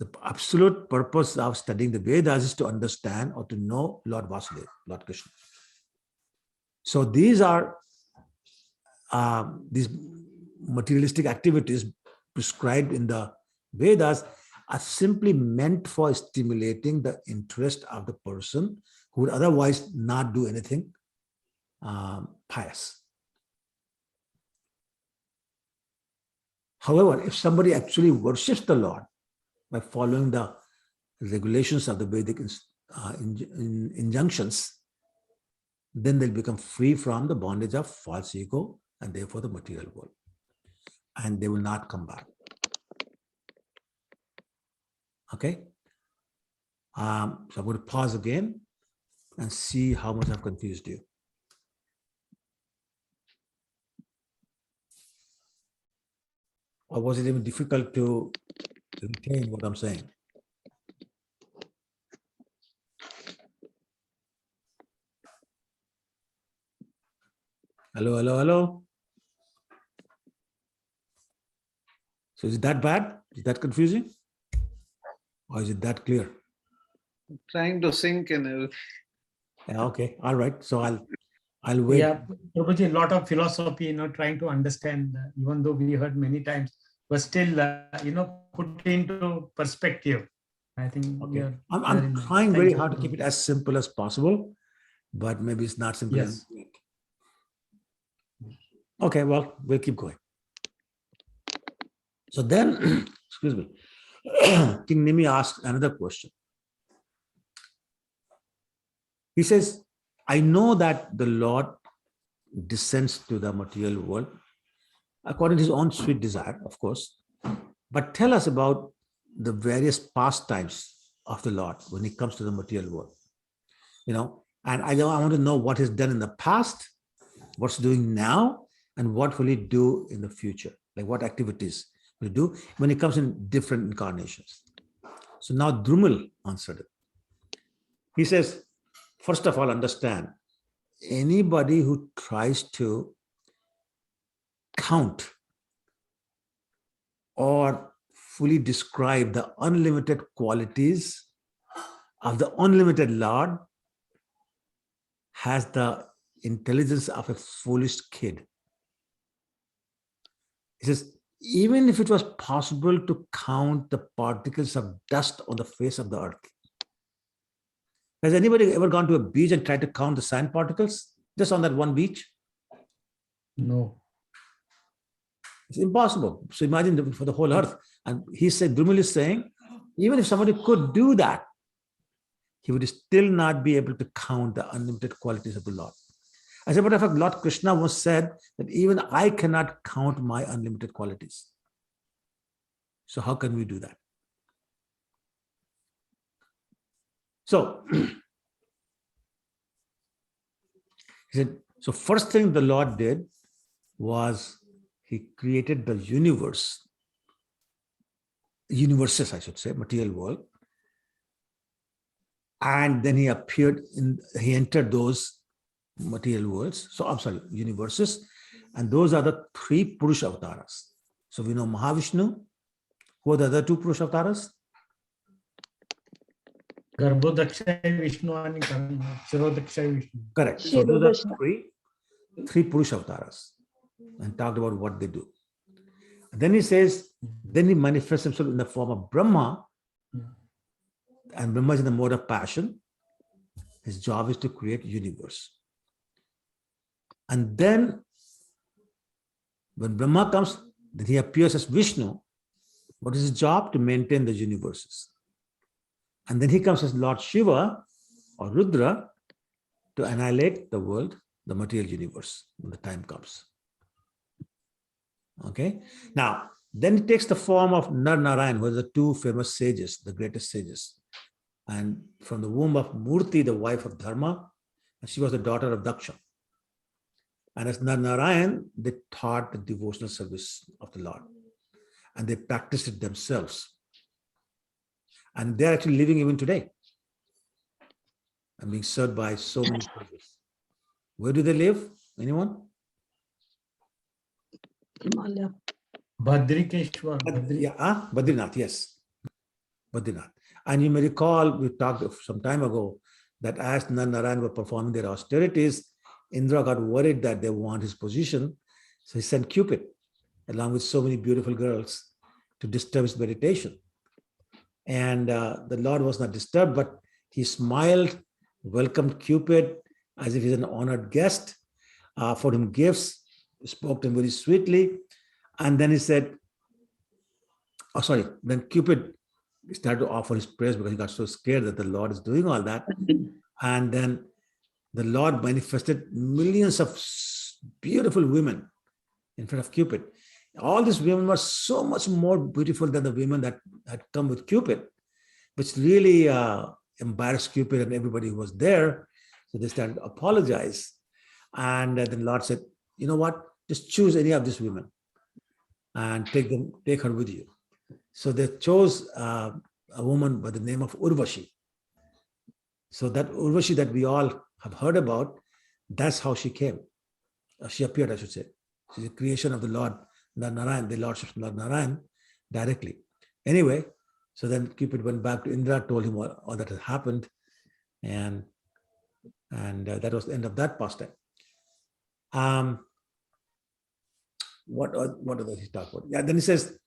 The absolute purpose of studying the Vedas is to understand or to know Lord Vasudeva, Lord Krishna. So these are these materialistic activities prescribed in the Vedas are simply meant for stimulating the interest of the person who would otherwise not do anything pious. However, if somebody actually worships the Lord by following the regulations of the Vedic injunctions, then they'll become free from the bondage of false ego and therefore the material world. And they will not come back. Okay? So I'm going to pause again and see how much I've confused you. Or was it even difficult to retain what I'm saying? Hello, hello, hello. So is it that bad? Is that confusing? Or is it that clear? Trying to sink in everything. Yeah, okay, all right. So I'll wait. Yeah, Prabhuji, a lot of philosophy, trying to understand, even though we heard many times, but still, put into perspective. I think we Okay. are I'm very trying nice. very Thank you, hard to keep it as simple as possible, but maybe it's not simple. Yes. Okay, well, we'll keep going. So then, excuse me, King Nimi asked another question. He says, I know that the Lord descends to the material world according to his own sweet desire, of course. But tell us about the various pastimes of the Lord when he comes to the material world. And I want to know what he's done in the past, what's doing now, and what will he do in the future? Like what activities will he do when he comes in different incarnations? So now Drumil answered it. He says, first of all, understand, anybody who tries to count or fully describe the unlimited qualities of the unlimited Lord has the intelligence of a foolish kid. He says, even if it was possible to count the particles of dust on the face of the earth. Has anybody ever gone to a beach and tried to count the sand particles just on that one beach? No. It's impossible. So imagine for the whole earth. And he said, Drumil is saying, even if somebody could do that, he would still not be able to count the unlimited qualities of the Lord. As a matter of fact, Lord Krishna once said that even I cannot count my unlimited qualities. So how can we do that? So he said, so first thing the Lord did was he created the universes, I should say, material world. And then he entered those material worlds. So I'm sorry, universes. And those are the three Purusha avatars. So we know Mahavishnu, Who are the other two Purusha avatars? Garbhodakshay Vishnu and Shirodakshay Vishnu. Correct. So those are Shirodashna. three Purusha avatars, and talked about what they do. And then he says, then he manifests himself in the form of Brahma, and Brahma is in the mode of passion. His job is to create universe. And then when Brahma comes, then he appears as Vishnu. What is his job? To maintain the universes. And then he comes as Lord Shiva or Rudra to annihilate the world, the material universe, when the time comes. Okay. Now, then he takes the form of Nar Narayan, who are the two famous sages, the greatest sages. And from the womb of Murti, the wife of Dharma, and she was the daughter of Daksha. And as Nar Narayan, they taught the devotional service of the Lord. And they practiced it themselves. And they're actually living even today and being served by so many sages. Where do they live? Anyone? Himalaya. Badrikeshwar. Badrinath, yes. Badrinath. And you may recall, we talked some time ago that as Nar Narayan were performing their austerities, Indra got worried that they want his position. So he sent Cupid, along with so many beautiful girls, to disturb his meditation. And the Lord was not disturbed, but he smiled, welcomed Cupid as if he's an honored guest, offered him gifts, spoke to him very sweetly. And then he said, then Cupid started to offer his prayers because he got so scared that the Lord is doing all that. And then the Lord manifested millions of beautiful women in front of Cupid. All these women were so much more beautiful than the women that had come with Cupid, which really embarrassed Cupid and everybody who was there. So they started to apologize. And then the Lord said, you know what? Just choose any of these women and take her with you. So they chose a woman by the name of Urvashi. So that Urvashi that we all have heard about, that's how she came. She appeared, I should say. She's a creation of the Lord Narayan, the Lordship of Lord Narayan, directly. Anyway, so then Cupid went back to Indra, told him all that had happened, and that was the end of that pastime. What other he talk about? Yeah, then he says,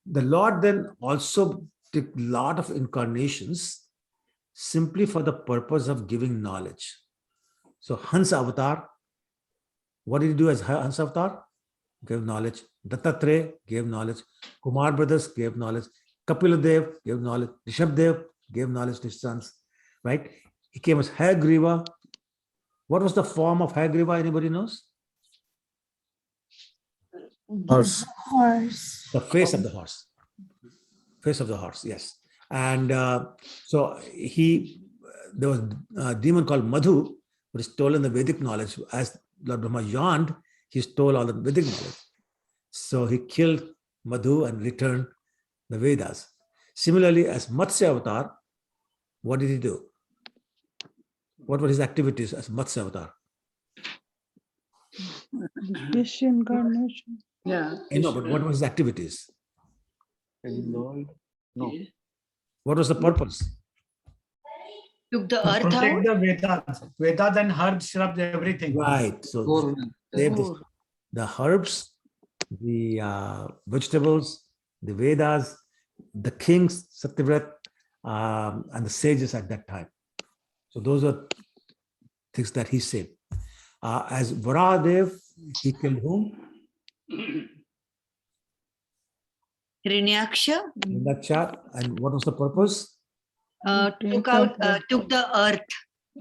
the Lord then also took a lot of incarnations simply for the purpose of giving knowledge. So Hansa Avatar, what did he do as Hansa Avatar? Gave knowledge. Dattatreya gave knowledge. Kumar brothers gave knowledge. Kapiladev gave knowledge. Rishabdev gave knowledge to his sons. Right? He came as Hayagriva. What was the form of Hayagriva? Anybody knows? Horse. The face of the horse. Face of the horse, yes. And so there was a demon called Madhu, who had stolen the Vedic knowledge. As Lord Brahma yawned, he stole all the Vedic knowledge. So he killed Madhu and returned the Vedas. Similarly, as Matsya Avatar, what did he do? What were his activities as Matsya Avatar? Fish incarnation. Yeah. I know, but what were his activities? No. What was the purpose? Took the To earth protect out. the Vedas and herbs, shrubs, everything. Right. So they have the herbs, the vegetables, the Vedas, the kings, Satyavrat, and the sages at that time. So those are things that he said. As Varahadev, he killed whom? Hiranyaksha Hindaksha. And what was the purpose? took the earth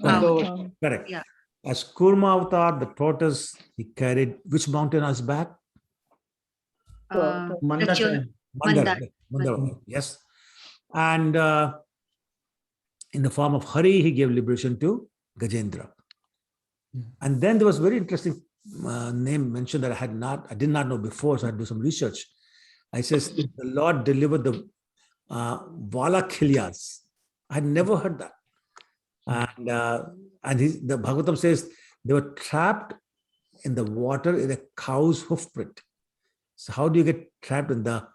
Correct. out. Correct. Yeah. As Kurma Avatar, the tortoise, he carried which mountain on his back? Mandakaya. Mandar. Mandar. Yes. And in the form of Hari, he gave liberation to Gajendra. And then there was very interesting name mentioned that I did not know before, so I had to do some research. I says the Lord delivered the Valakilyas. I had never heard that. And the Bhagavatam says they were trapped in the water in a cow's hoof print. So how do you get trapped in the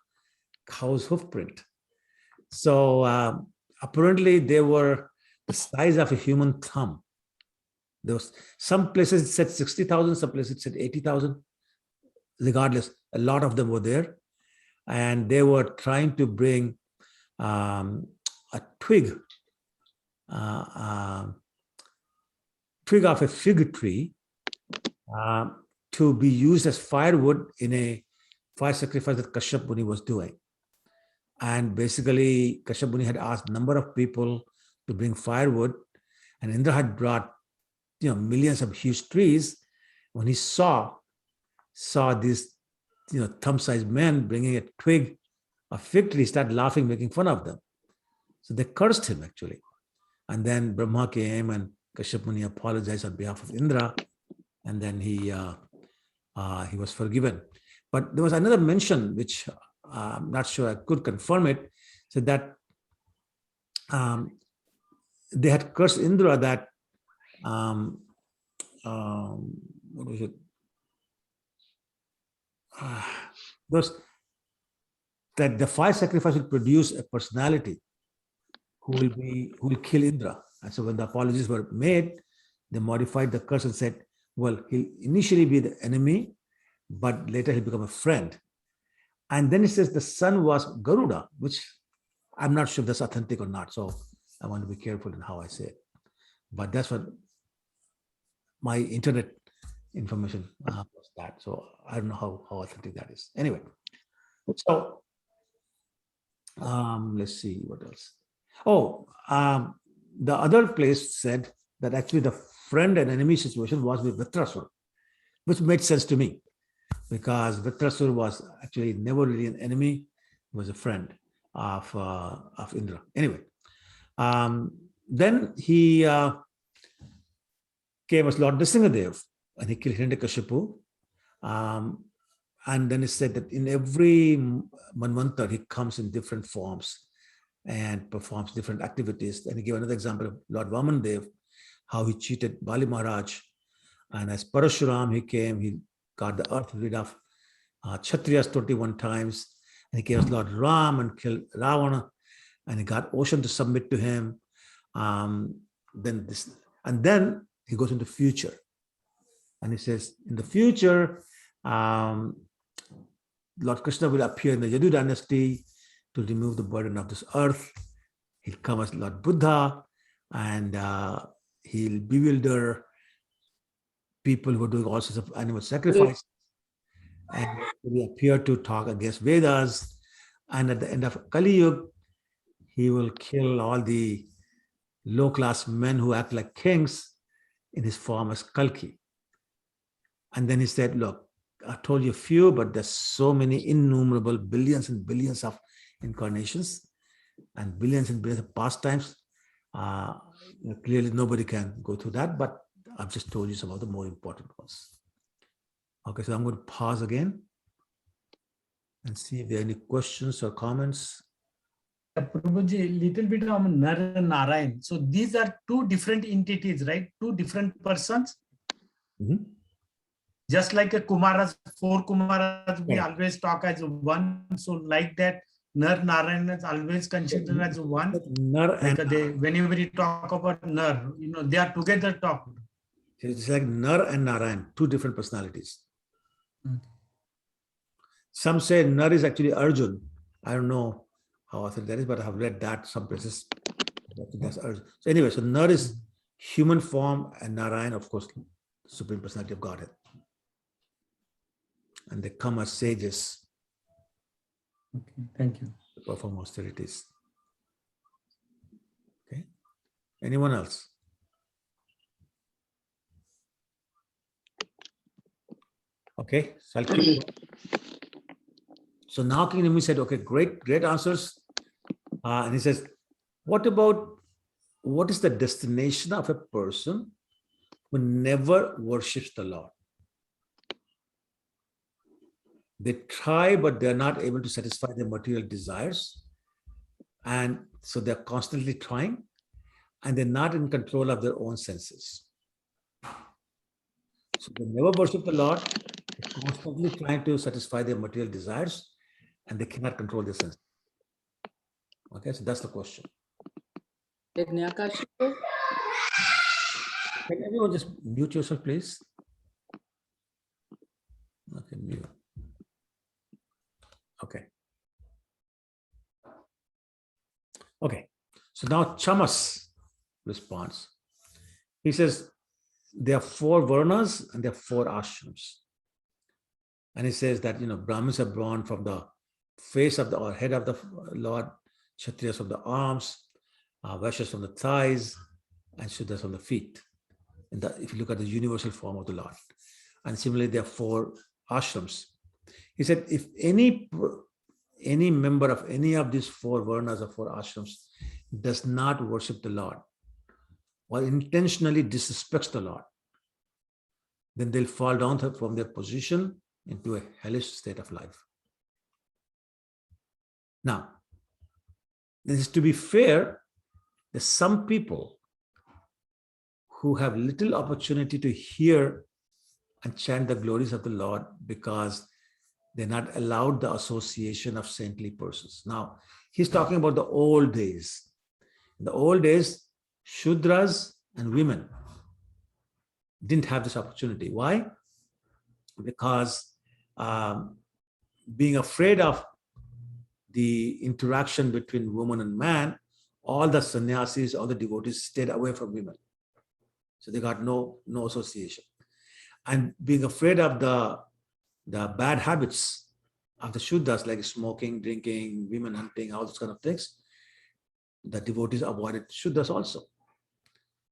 cow's hoof print? So apparently they were the size of a human thumb. There was some places it said 60,000, some places it said 80,000. Regardless, a lot of them were there, and they were trying to bring a twig of a fig tree to be used as firewood in a fire sacrifice that Kashyap Muni was doing. And basically, Kashyap Muni had asked a number of people to bring firewood, and Indra had brought millions of huge trees. When he saw these thumb-sized men bringing a twig of fig tree, he started laughing, making fun of them. So they cursed him actually. And then Brahma came and Kashyap Muni apologized on behalf of Indra, and then he was forgiven. But there was another mention which I'm not sure I could confirm it, so that they had cursed Indra that what was it? That the fire sacrifice will produce a personality who will kill Indra. And so when the apologies were made, they modified the curse and said, well, he'll initially be the enemy, but later he'll become a friend. And then it says the son was Garuda, which I'm not sure if that's authentic or not. So I want to be careful in how I say it. But that's what my internet information was that. So I don't know how authentic that is. Anyway, so let's see what else. Oh, the other place said that actually the friend and enemy situation was with Vritrasura, which made sense to me because Vritrasura was actually never really an enemy; he was a friend of Indra. Anyway, then he came as Lord Nrsingadev, and he killed Hiranyakashipu. And then he said that in every Manvantar, he comes in different forms and performs different activities. And he gave another example of Lord Vamandev, how he cheated Bali Maharaj. And as Parashuram, he came, he got the earth rid of Kshatriyas 21 times. And he came as Lord Ram and killed Ravana. And he got ocean to submit to him. Then he goes into future. And he says, in the future, Lord Krishna will appear in the Yadu dynasty to remove the burden of this earth. He'll come as Lord Buddha, and he'll bewilder people who are doing all sorts of animal sacrifice. And he will appear to talk against Vedas. And at the end of Kali Yuga, he will kill all the low-class men who act like kings in his form as Kalki. And then he said, look, I told you a few, but there's so many innumerable billions and billions of incarnations and billions and billions of pastimes. Clearly, nobody can go through that, but I've just told you some of the more important ones. Okay, so I'm going to pause again and see if there are any questions or comments. Prabhuji, little bit on Nar and Narayan. So these are two different entities, right? Two different persons. Mm-hmm. Just like a Kumaras, 4 Kumaras, we Yeah. always talk as one. So like that, Nar Narayan is always considered as one. Nar and Like whenever you talk about Nar, they are together talked. it's like Nar and Narayan, two different personalities. Okay. Some say Nar is actually Arjun. I don't know how authentic that is, but I have read that some places. That's Arjun. So anyway, so Nar is human form, and Narayan, of course, Supreme Personality of Godhead. And they come as sages Okay, thank you. to perform austerities. Okay. Anyone else? Okay, so I'll keep going. So now King Nimi said, okay, great answers. And he says, what is the destination of a person who never worships the Lord? They try, but they're not able to satisfy their material desires. And so they're constantly trying, and they're not in control of their own senses. So they never worship the Lord, They're constantly trying to satisfy their material desires and they cannot control their senses. Okay, so that's the question. Can everyone just mute yourself, please? Okay, mute. Okay. Okay, so now Chamas responds. He says, there are 4 Varnas and there are 4 ashrams. And he says that, Brahmins are born from the face of the or head of the Lord, Kshatriyas from the arms, Vaishyas from the thighs, and Shudras from the feet. If you look at the universal form of the Lord. And similarly, there are 4 ashrams. He said, if any member of any of these 4 Varnas or 4 ashrams does not worship the Lord or intentionally disrespects the Lord, then they'll fall down from their position into a hellish state of life. Now, this is to be fair, there's some people who have little opportunity to hear and chant the glories of the Lord because they're not allowed the association of saintly persons. Now, he's talking about the old days. In the old days, Shudras and women didn't have this opportunity. Why? Because being afraid of the interaction between woman and man, all the sannyasis, all the devotees stayed away from women. So they got no association. And being afraid of the bad habits of the Shudras, like smoking, drinking, women hunting, all those kind of things, the devotees avoided Shudras also.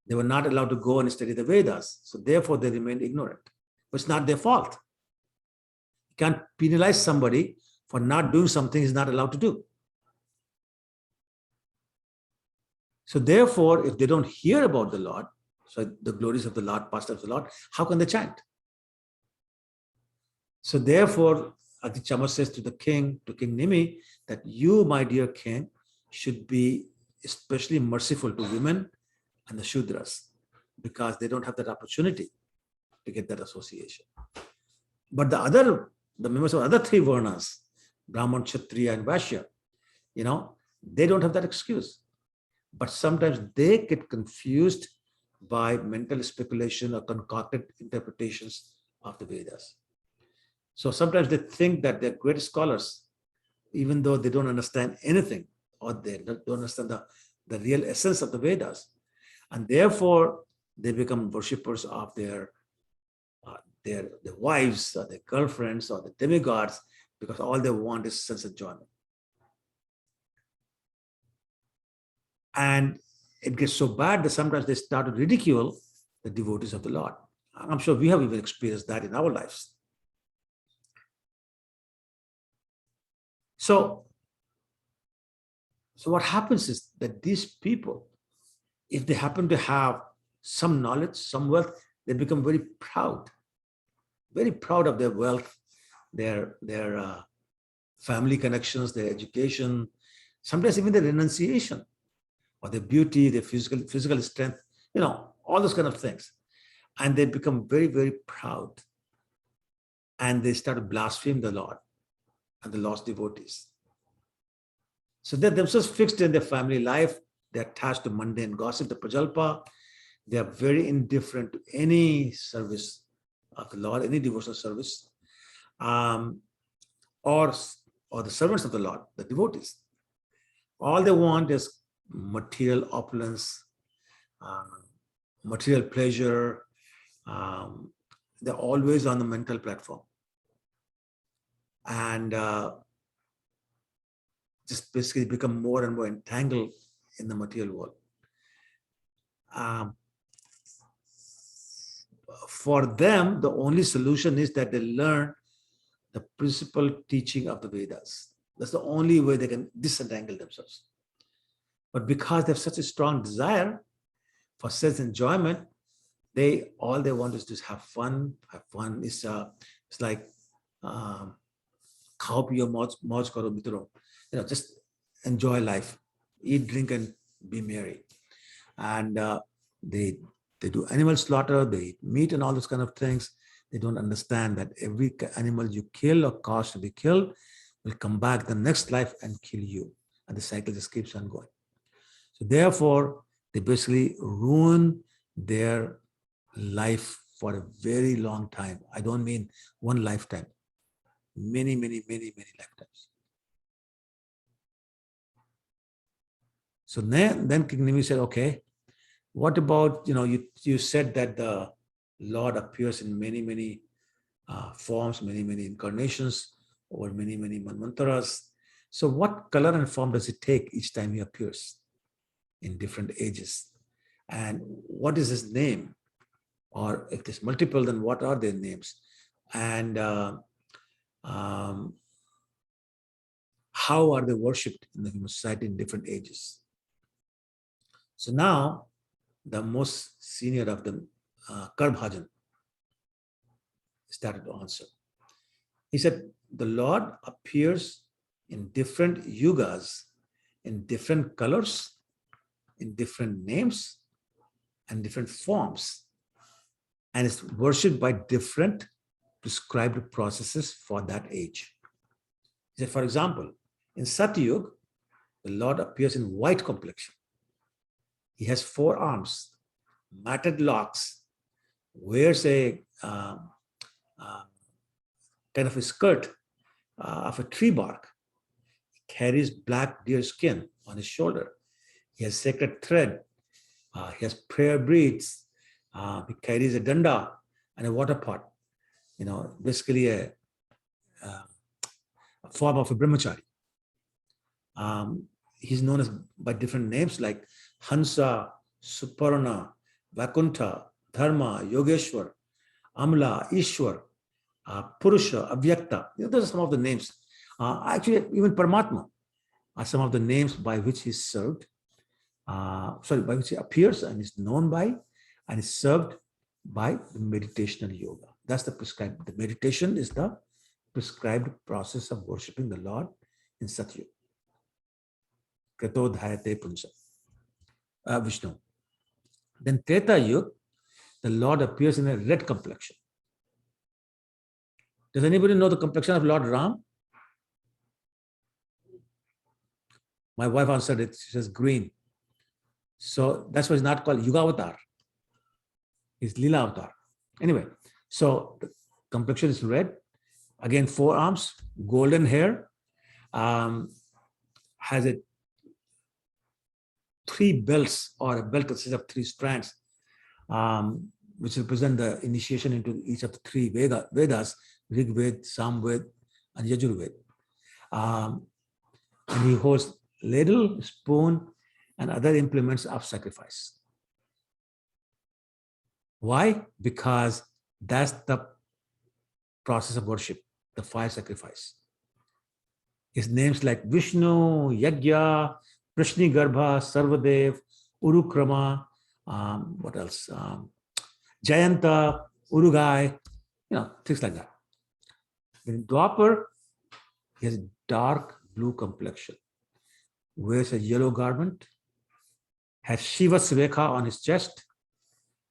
They were not allowed to go and study the Vedas. So therefore they remained ignorant. But it's not their fault. You can't penalize somebody for not doing something he's not allowed to do. So therefore, if they don't hear about the Lord, so the glories of the Lord, pastimes of the Lord, how can they chant? So therefore, Adi Chamas says to the king, to King Nimi, that you, my dear king, should be especially merciful to women and the Shudras because they don't have that opportunity to get that association. But the members of other 3 Varnas, Brahman, Kshatriya, and Vaishya, they don't have that excuse. But sometimes they get confused by mental speculation or concocted interpretations of the Vedas. So sometimes they think that they're great scholars, even though they don't understand anything or they don't understand the real essence of the Vedas. And therefore, they become worshippers of their wives or their girlfriends or the demigods because all they want is sense enjoyment. And it gets so bad that sometimes they start to ridicule the devotees of the Lord. I'm sure we have even experienced that in our lives. So what happens is that these people, if they happen to have some knowledge, some wealth, they become very proud of their wealth, their family connections, their education, sometimes even their renunciation, or their beauty, their physical strength, all those kind of things. And they become very, very proud. And they start to blaspheme the Lord and the lost devotees. So they're themselves fixed in their family life. They're attached to mundane gossip, the prajalpa. They are very indifferent to any service of the Lord, any devotional service, or the servants of the Lord, the devotees. All they want is material opulence, material pleasure. They're always on the mental platform. And just basically become more and more entangled in the material world. For them, the only solution is that they learn the principal teaching of the Vedas. That's the only way they can disentangle themselves. But because they have such a strong desire for sense enjoyment, all they want is to have fun. Have fun. It's like khao piyo mauj karo mitro. Just enjoy life, eat, drink, and be merry. And they do animal slaughter, they eat meat and all those kind of things. They don't understand that every animal you kill or cause to be killed will come back the next life and kill you. And the cycle just keeps on going. So therefore, they basically ruin their life for a very long time. I don't mean one lifetime, many lifetimes. So then King Nimi said, okay, what about, you said that the Lord appears in many forms, many incarnations, over many manvantaras. So what color and form does it take each time he appears in different ages? And what is his name? Or if there's multiple, then what are their names? And how are they worshipped in the human society in different ages? So now, the most senior of them, Karbhajan, started to answer. He said, the Lord appears in different yugas, in different colors, in different names, and different forms, and is worshipped by different prescribed processes for that age. He said, for example, in Satyug, the Lord appears in white complexion. He has 4 arms, matted locks, wears a kind of a skirt of a tree bark, carries black deer skin on his shoulder. He has sacred thread. He has prayer beads. He carries a danda and a water pot. Basically a form of a brahmachari. He's known as by different names like Hansa, Suparna, Vakuntha, Dharma, Yogeshwar, Amla, Ishwar, Purusha, Avyakta. Those are some of the names. Actually, even Paramatma are some of the names by which he's served. By which he appears and is known by and is served by the meditational yoga. That's the prescribed. The meditation is the prescribed process of worshipping the Lord in Satyug. Krato Dhyate Punsa. Vishnu. Then Treta Yuga, the Lord appears in a red complexion. Does anybody know the complexion of Lord Ram? My wife answered it. She says green. So that's why it's not called Yuga Avatar. It's Lila Avatar. Anyway, so the complexion is red. Again, 4 arms, golden hair, has 3 belts, or a belt consists of 3 strands, which represent the initiation into each of the 3 Vedas, Rig Ved, Samved, and Yajurved. And he holds ladle, spoon, and other implements of sacrifice. Why? Because that's the process of worship, the fire sacrifice. His names like Vishnu, Yagya, Prishni Garbha, Sarvadev, Urukrama, what else? Jayanta, Urugai, things like that. In Dwapar, he has a dark blue complexion, wears a yellow garment, has Shiva Svekha on his chest,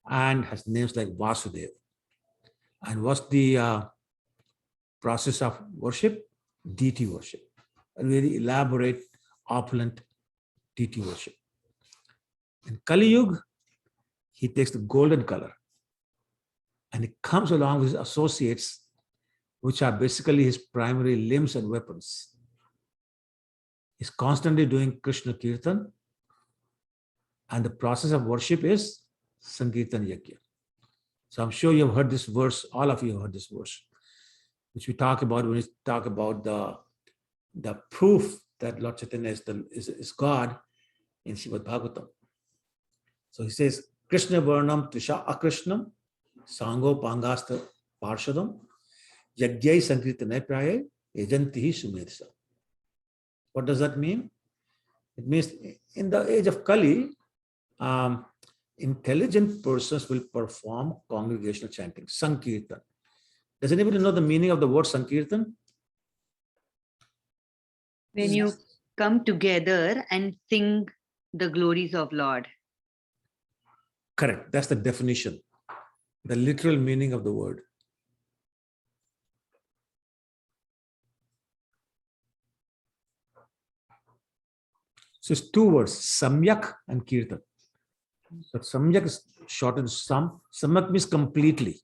and has names like Vasudev. And what's the process of worship? Deity worship. A very elaborate, opulent deity worship. In Kali Yuga, he takes the golden color, and he comes along with his associates, which are basically his primary limbs and weapons. He's constantly doing Krishna Kirtan, and the process of worship is Sankirtan Yajna. So I'm sure you have heard this verse, all of you have heard this verse, which we talk about when we talk about the proof that Lord Chaitanya is God in Srimad Bhagavatam. So he says, Krishna Varnam Trisha Akrishnam, Sango Pangasta Parshadam, Yagyai Sankirtane Praye, Ejantihi Sumedsa. What does that mean? It means in the age of Kali, intelligent persons will perform congregational chanting, Sankirtan. Does anybody know the meaning of the word Sankirtan? When you come together and sing the glories of Lord. Correct. That's the definition, the literal meaning of the word. So it's two words, samyak and kirtan. So samyak is shortened sam. Samyak means completely.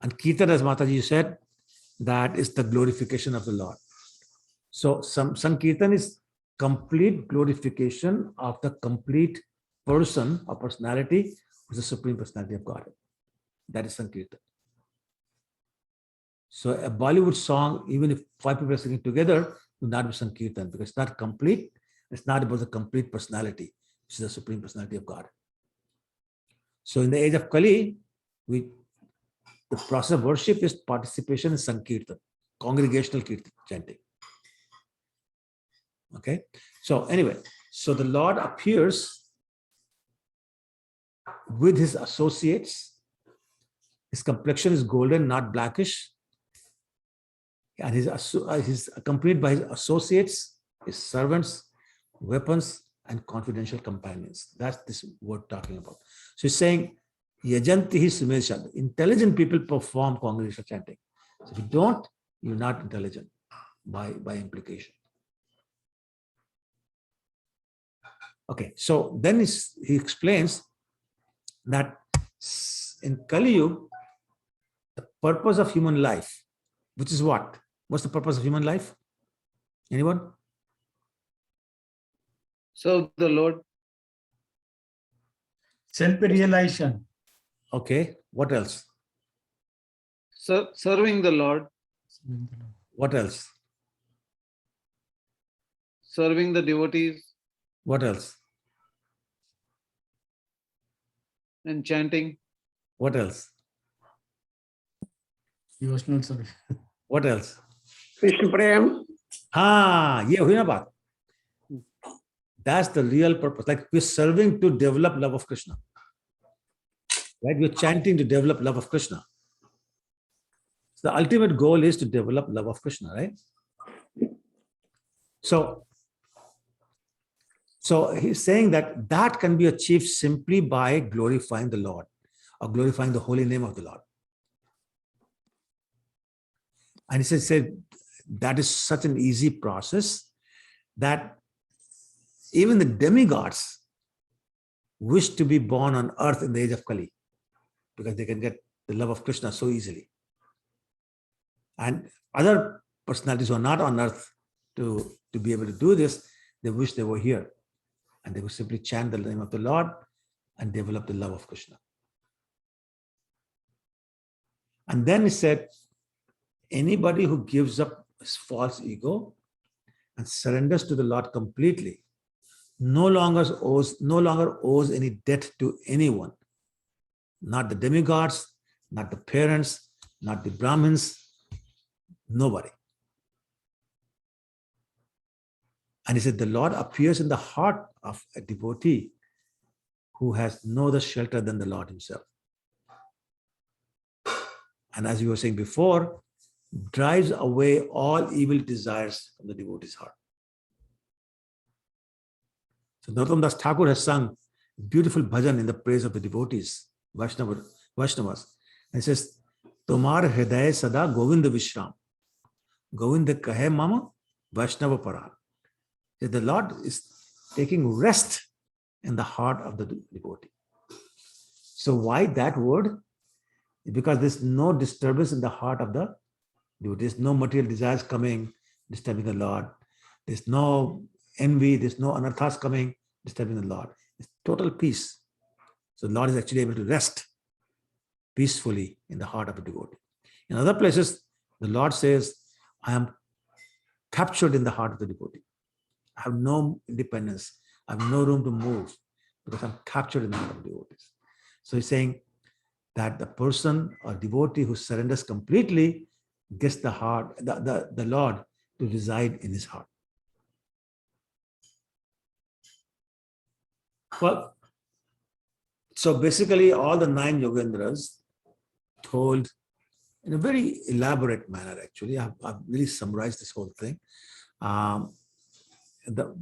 And kirtan, as Mataji said, that is the glorification of the Lord. So Sankirtan is complete glorification of the complete person or personality, which is the Supreme Personality of God. That is Sankirtan. So a Bollywood song, even if 5 people are singing together, will not be Sankirtan because it's not complete. It's not about the complete personality, which is the Supreme Personality of God. So in the age of Kali, the process of worship is participation in Sankirtan, congregational kirtan chanting. Okay, so anyway, so the Lord appears with his associates. His complexion is golden, not blackish. And he's accompanied by his associates, his servants, weapons, and confidential companions. That's this word talking about. So he's saying, Yajanti Sumesha. Intelligent people perform congregational chanting. So if you don't, you're not intelligent by implication. Okay, so then he explains that in Kali Yuga, the purpose of human life, which is what? What's the purpose of human life? Anyone? So the Lord. Self-realization. Okay, what else? Serving the Lord. What else? Serving the devotees. What else? And chanting. What else? Devotional service. What else? Krishna Prem. Ye hui na baat. That's the real purpose. Like we're serving to develop love of Krishna. Right? We're chanting to develop love of Krishna. So the ultimate goal is to develop love of Krishna, right? So he's saying that can be achieved simply by glorifying the Lord or glorifying the holy name of the Lord. And he said that is such an easy process that even the demigods wish to be born on earth in the age of Kali because they can get the love of Krishna so easily. And other personalities who are not on earth to be able to do this, they wish they were here. And they would simply chant the name of the Lord and develop the love of Krishna. And then he said, anybody who gives up his false ego and surrenders to the Lord completely no longer owes any debt to anyone. Not the demigods, not the parents, not the Brahmins, nobody. And he said, the Lord appears in the heart of a devotee who has no other shelter than the Lord himself. And as you were saying before, drives away all evil desires from the devotee's heart. So Narottam Das Thakur has sung beautiful bhajan in the praise of the devotees, Vaishnavas. And he says, Tomar Hriday Sada Govinda Vishram, Govinda Kahe Mama Vaishnava Paran. The Lord is taking rest in the heart of the devotee. So why that word? Because there's no disturbance in the heart of the devotee. There's no material desires coming, disturbing the Lord. There's no envy, there's no anarthas coming, disturbing the Lord. It's total peace. So the Lord is actually able to rest peacefully in the heart of a devotee. In other places, the Lord says, I am captured in the heart of the devotee. I have no independence. I have no room to move because I'm captured in the heart of devotees. So he's saying that the person or devotee who surrenders completely gets the heart, the Lord to reside in his heart. Well, so basically all the 9 Yogendras told in a very elaborate manner, actually. I've really summarized this whole thing.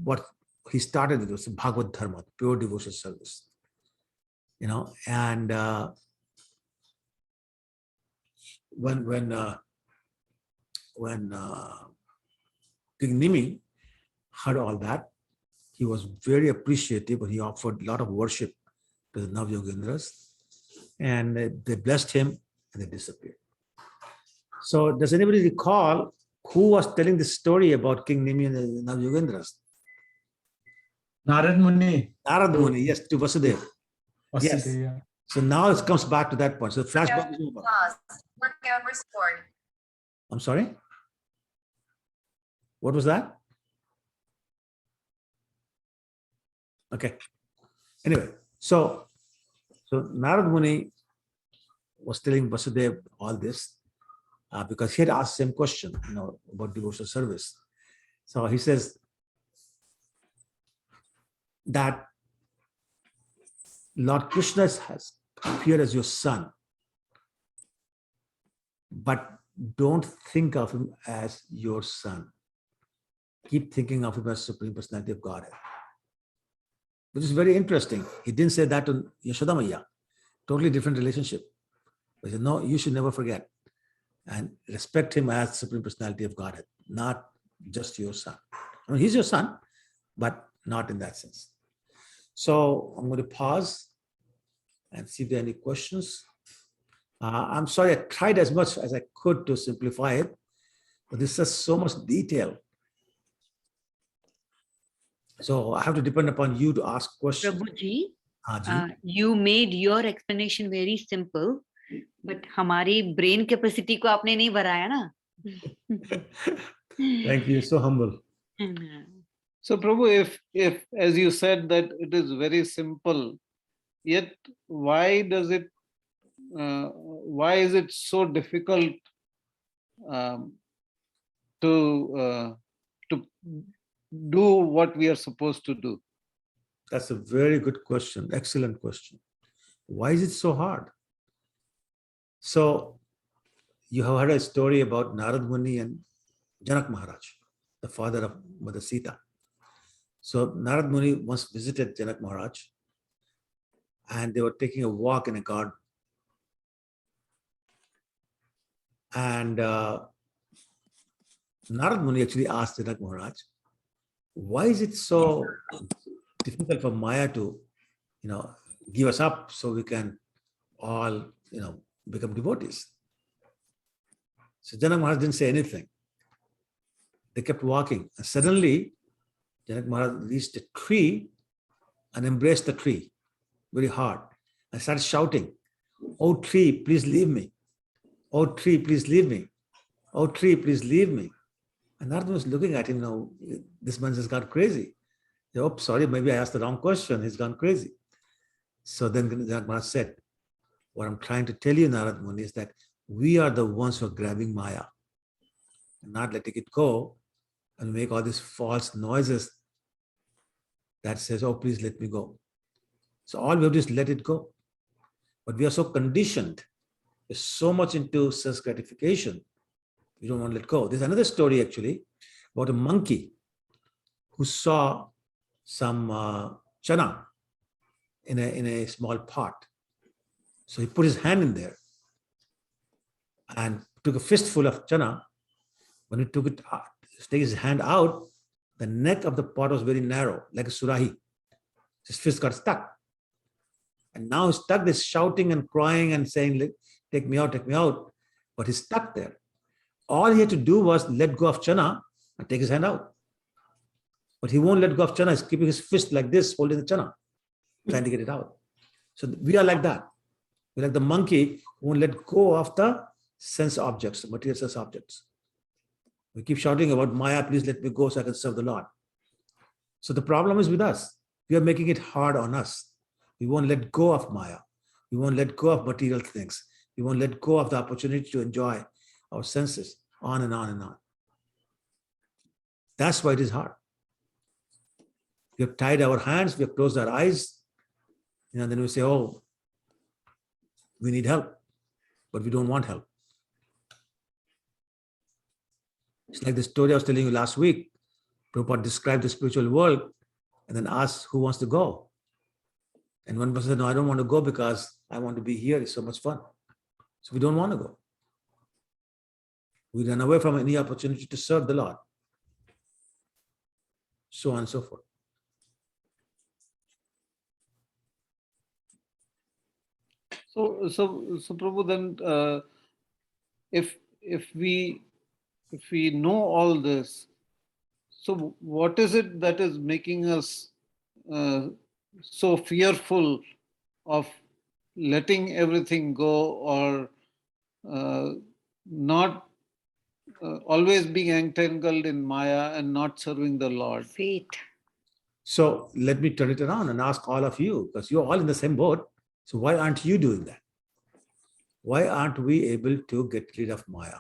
What he started with was Bhagavad Dharma, pure devotional service. And when King Nimi heard all that. He was very appreciative, and he offered a lot of worship to the Nav-Yogendras, and they blessed him and they disappeared. So does anybody recall who was telling the story about King Nimi and the Nav-Yogendras? Narad Muni. Narad Muni, yes, to Vasudeva. Yes. Vasudeva. So now it comes back to that point. So the flashback is over. I'm sorry? What was that? Okay. Anyway, so Narad Muni was telling Vasudeva all this because he had asked the same question, about devotional service. So he says that Lord Krishna has appeared as your son, but don't think of him as your son. Keep thinking of him as Supreme Personality of Godhead. Which is very interesting. He didn't say that to Yashoda Maiya. Totally different relationship. But he said, no, you should never forget. And respect him as Supreme Personality of Godhead, not just your son. I mean, he's your son, but not in that sense. So I'm going to pause and see if there are any questions. I'm sorry, I tried as much as I could to simplify it, but this has so much detail. So I have to depend upon you to ask questions. Prabhuji, Ji. you made your explanation very simple, but हमारी brain capacity को आपने नहीं बढ़ाया ना. Thank you, so humble. So Prabhu, if as you said that it is very simple, yet why is it so difficult to do what we are supposed to do? That's a very good question. Excellent question. Why is it so hard? So you have heard a story about Narad Muni and Janak Maharaj, the father of Mother Sita. So Narad Muni once visited Janak Maharaj, and they were taking a walk in a garden. And Narad Muni actually asked Janak Maharaj, why is it so difficult for Maya to, give us up so we can all, become devotees? So Janak Maharaj didn't say anything. They kept walking. And suddenly, Janak Maharaj reached a tree and embraced the tree very hard and started shouting, "Oh tree, please leave me. Oh tree, please leave me. Oh tree, please leave me." And Narad was looking at him, this man just got crazy. Oh, sorry, maybe I asked the wrong question. He's gone crazy. So then Janak Maharaj said, what I'm trying to tell you, Narad Muni, is that we are the ones who are grabbing Maya and not letting it go and make all these false noises that says, oh, please let me go. So all we have to do is let it go. But we are so conditioned, we're so much into sense gratification, we don't want to let go. There's another story actually about a monkey who saw some chana in a small pot. So he put his hand in there and took a fistful of chana. When he took it out, take his hand out, the neck of the pot was very narrow, like a surahi. His fist got stuck. And now he's stuck, this shouting and crying and saying, take me out, but he's stuck there. All he had to do was let go of chana and take his hand out. But he won't let go of chana, he's keeping his fist like this, holding the chana, trying to get it out. So we are like that. We're like the monkey who won't let go of the sense objects, material sense objects. We keep shouting about Maya, please let me go so I can serve the Lord. So the problem is with us. We are making it hard on us. We won't let go of Maya. We won't let go of material things. We won't let go of the opportunity to enjoy our senses, on and on and on. That's why it is hard. We have tied our hands, we have closed our eyes, and then we say, oh, we need help, but we don't want help. It's like the story I was telling you last week. Prabhupada described the spiritual world and then asked who wants to go. And one person said, no, I don't want to go because I want to be here. It's so much fun. So we don't want to go. We run away from any opportunity to serve the Lord. so on and so forth. So Prabhu, then if we know all this, so what is it that is making us so fearful of letting everything go, or not always being entangled in Maya and not serving the Lord? Faith. So let me turn it around and ask all of you, because you're all in the same boat. So why aren't you doing that? Why aren't we able to get rid of Maya?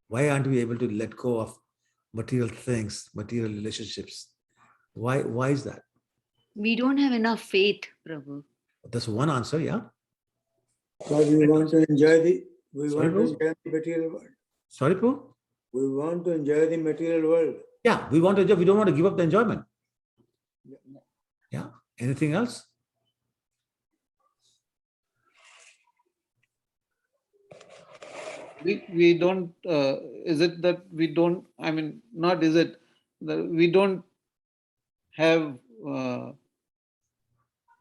Why aren't we able to let go of material things, material relationships? Why is that? We don't have enough faith, Prabhu. That's one answer, yeah. Because we want to enjoy the Sorry, Prabhu? material world. Sorry, Prabhu? We want to enjoy the material world. Yeah, we want to enjoy. We don't want to give up the enjoyment. Yeah. Anything else? We don't, is it that we don't, I mean, not is it that we don't have,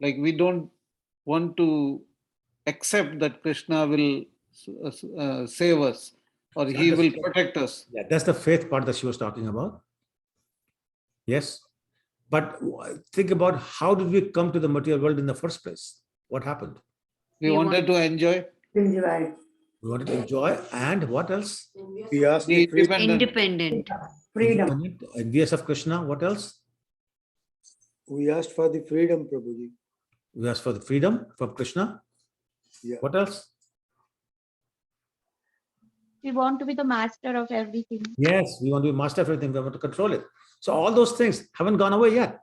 like we don't want to accept that Krishna will save us, or he will protect us. Yeah, that's the faith part that she was talking about. Yes. But think about, how did we come to the material world in the first place? What happened? We wanted to enjoy. Enjoy. We wanted to enjoy, and what else? We ask Be the freedom. Independent. Freedom. Independent, envious of Krishna. What else? We asked for the freedom, Prabhuji. We asked for the freedom from Krishna. Yeah. What else? We want to be the master of everything. Yes, we want to be master of everything. We want to control it. So all those things haven't gone away yet.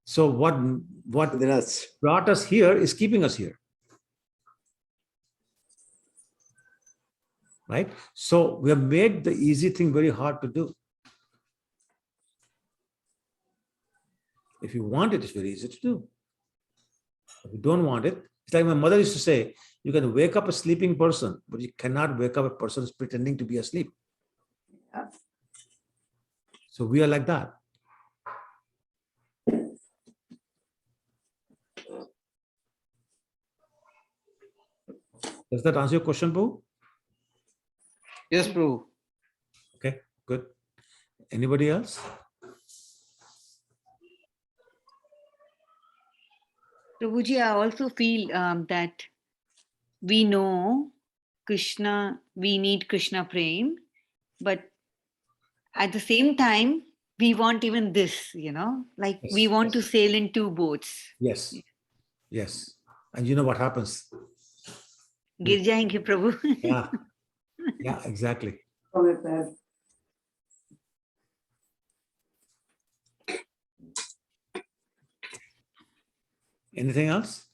So what Within us. brought us here is keeping us here. Right? So we have made the easy thing very hard to do. If you want it, it's very easy to do. If you don't want it, it's like my mother used to say, you can wake up a sleeping person, but you cannot wake up a person who's pretending to be asleep. Yeah. So we are like that. Does that answer your question, Boo? Yes, Prabhu. Okay, good. Anybody else? Prabhuji, I also feel that we know Krishna, we need Krishna Prem, but at the same time, we want even this, like we Yes, want to yes. sail in two boats. Yes. Yes. And you know what happens? Gir jayenge, Prabhu. Yeah. Yeah, exactly. Anything else?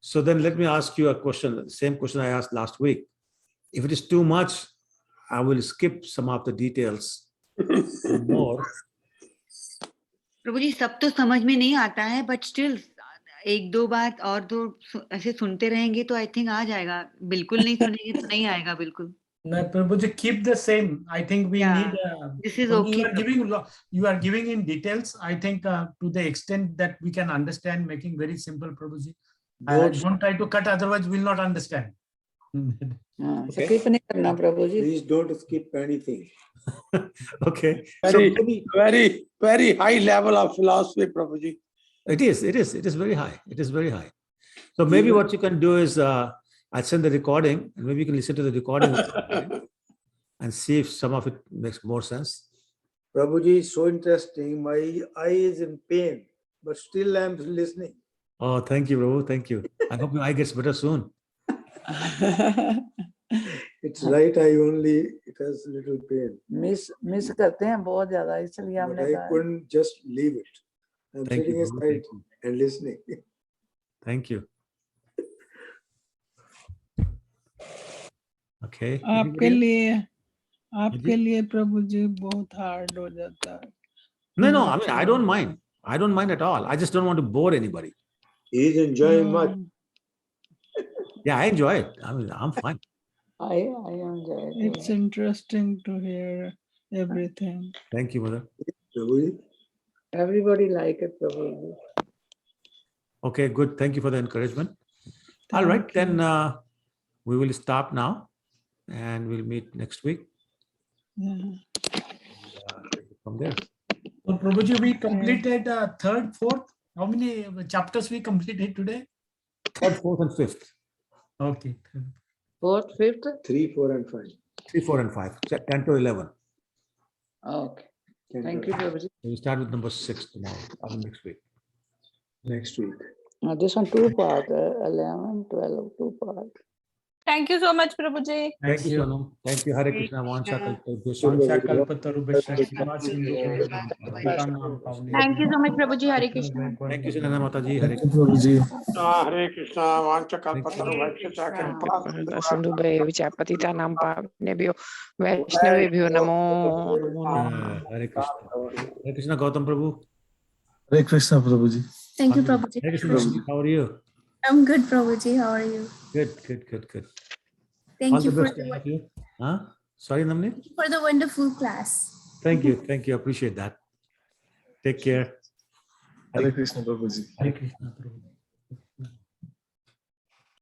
So then let me ask you a question, the same question I asked last week. If it is too much, I will skip some of the details. More. प्रभु जी सब तो समझ में नहीं आता है but still एक दो बात और दो ऐसे सुनते रहेंगे तो आई थिंक आ जाएगा बिल्कुल नहीं सुनेंगे तो नहीं आएगा बिल्कुल No, Prabhuji, keep the same. I think we Yeah, need. this is Prabhuji, okay. You are giving in details. I think to the extent that we can understand, making very simple, Prabhuji. Don't try to cut, otherwise we'll not understand. Okay. skip नहीं करना प्रभु जी Please don't skip anything. Okay. So Very, maybe very high level of philosophy, Prabhuji. it is very high. It is very high. So maybe what you can do is I'll send the recording and maybe you can listen to the recording and see if some of it makes more sense. Prabhuji is so interesting. My eye is in pain, but still I'm listening. Oh, thank you, Prabhu. Thank you. I hope your eye gets better soon. It's right eye only. It has little pain. Miss करते हैं बहुत ज्यादा इसलिए But हमने I कहा couldn't just leave it. I'm Thank you, sitting Prabhu. aside Thank you. and listening. Thank you. Okay. आपके जी? लिए प्रभु जी बहुत हार्ड हो जाता है No, I mean, I don't mind. I don't mind at all. I just don't want to bore anybody. He is enjoying much. Yeah, I enjoy it. I mean, I'm fine. I enjoyed It's it. interesting to hear everything. Thank you, Mother. Prabhuji. Everybody like it, Prabhuji. Okay, good. Thank you for the encouragement. All right, Thank you. then we will stop now and we'll meet next week. Yeah. Take it from there. So Prabhuji, we completed third, fourth. How many chapters we completed today? Third, fourth, and fifth. Okay. Fourth, fifth? 3, 4, and 5. 3, 4, and 5. Canto 11. Okay. Thank you, Prabhuji. We'll start with number 6 tomorrow, next week. Next week. This one two part, 11, 12, two part. Thank you so much, Prabhuji. Thank you, Sonam. Thank you. Hare Hare Krishna. Vansha Krishna. kalpataru. Vansha kalpatarubyascha kripa sindhu bhakti-namah pavane. Thank you so much, Prabhuji. Hare Krishna. Thank you, Sunana Mataji. Hare Hare Krishna, Vancha Kalpataru, Vaishya Kripa Sindhu Vichapatita Nampavnebhyo Vaishnavebhyo Namo Namo. Hare Krishna. Hare Krishna, Gautam Prabhu. Hare Krishna, Prabhuji. Thank you, Prabhuji. Hare Krishna, Prabhu. How are you? I'm good, Prabhuji. How are you? Good, good, good, good. Thank All you the for best to all of you. Huh? Sorry, Namni? the wonderful class. Thank you. Thank you. Appreciate that. Take care. Hare Krishna, Prabhuji. Hare Krishna, Prabhuji.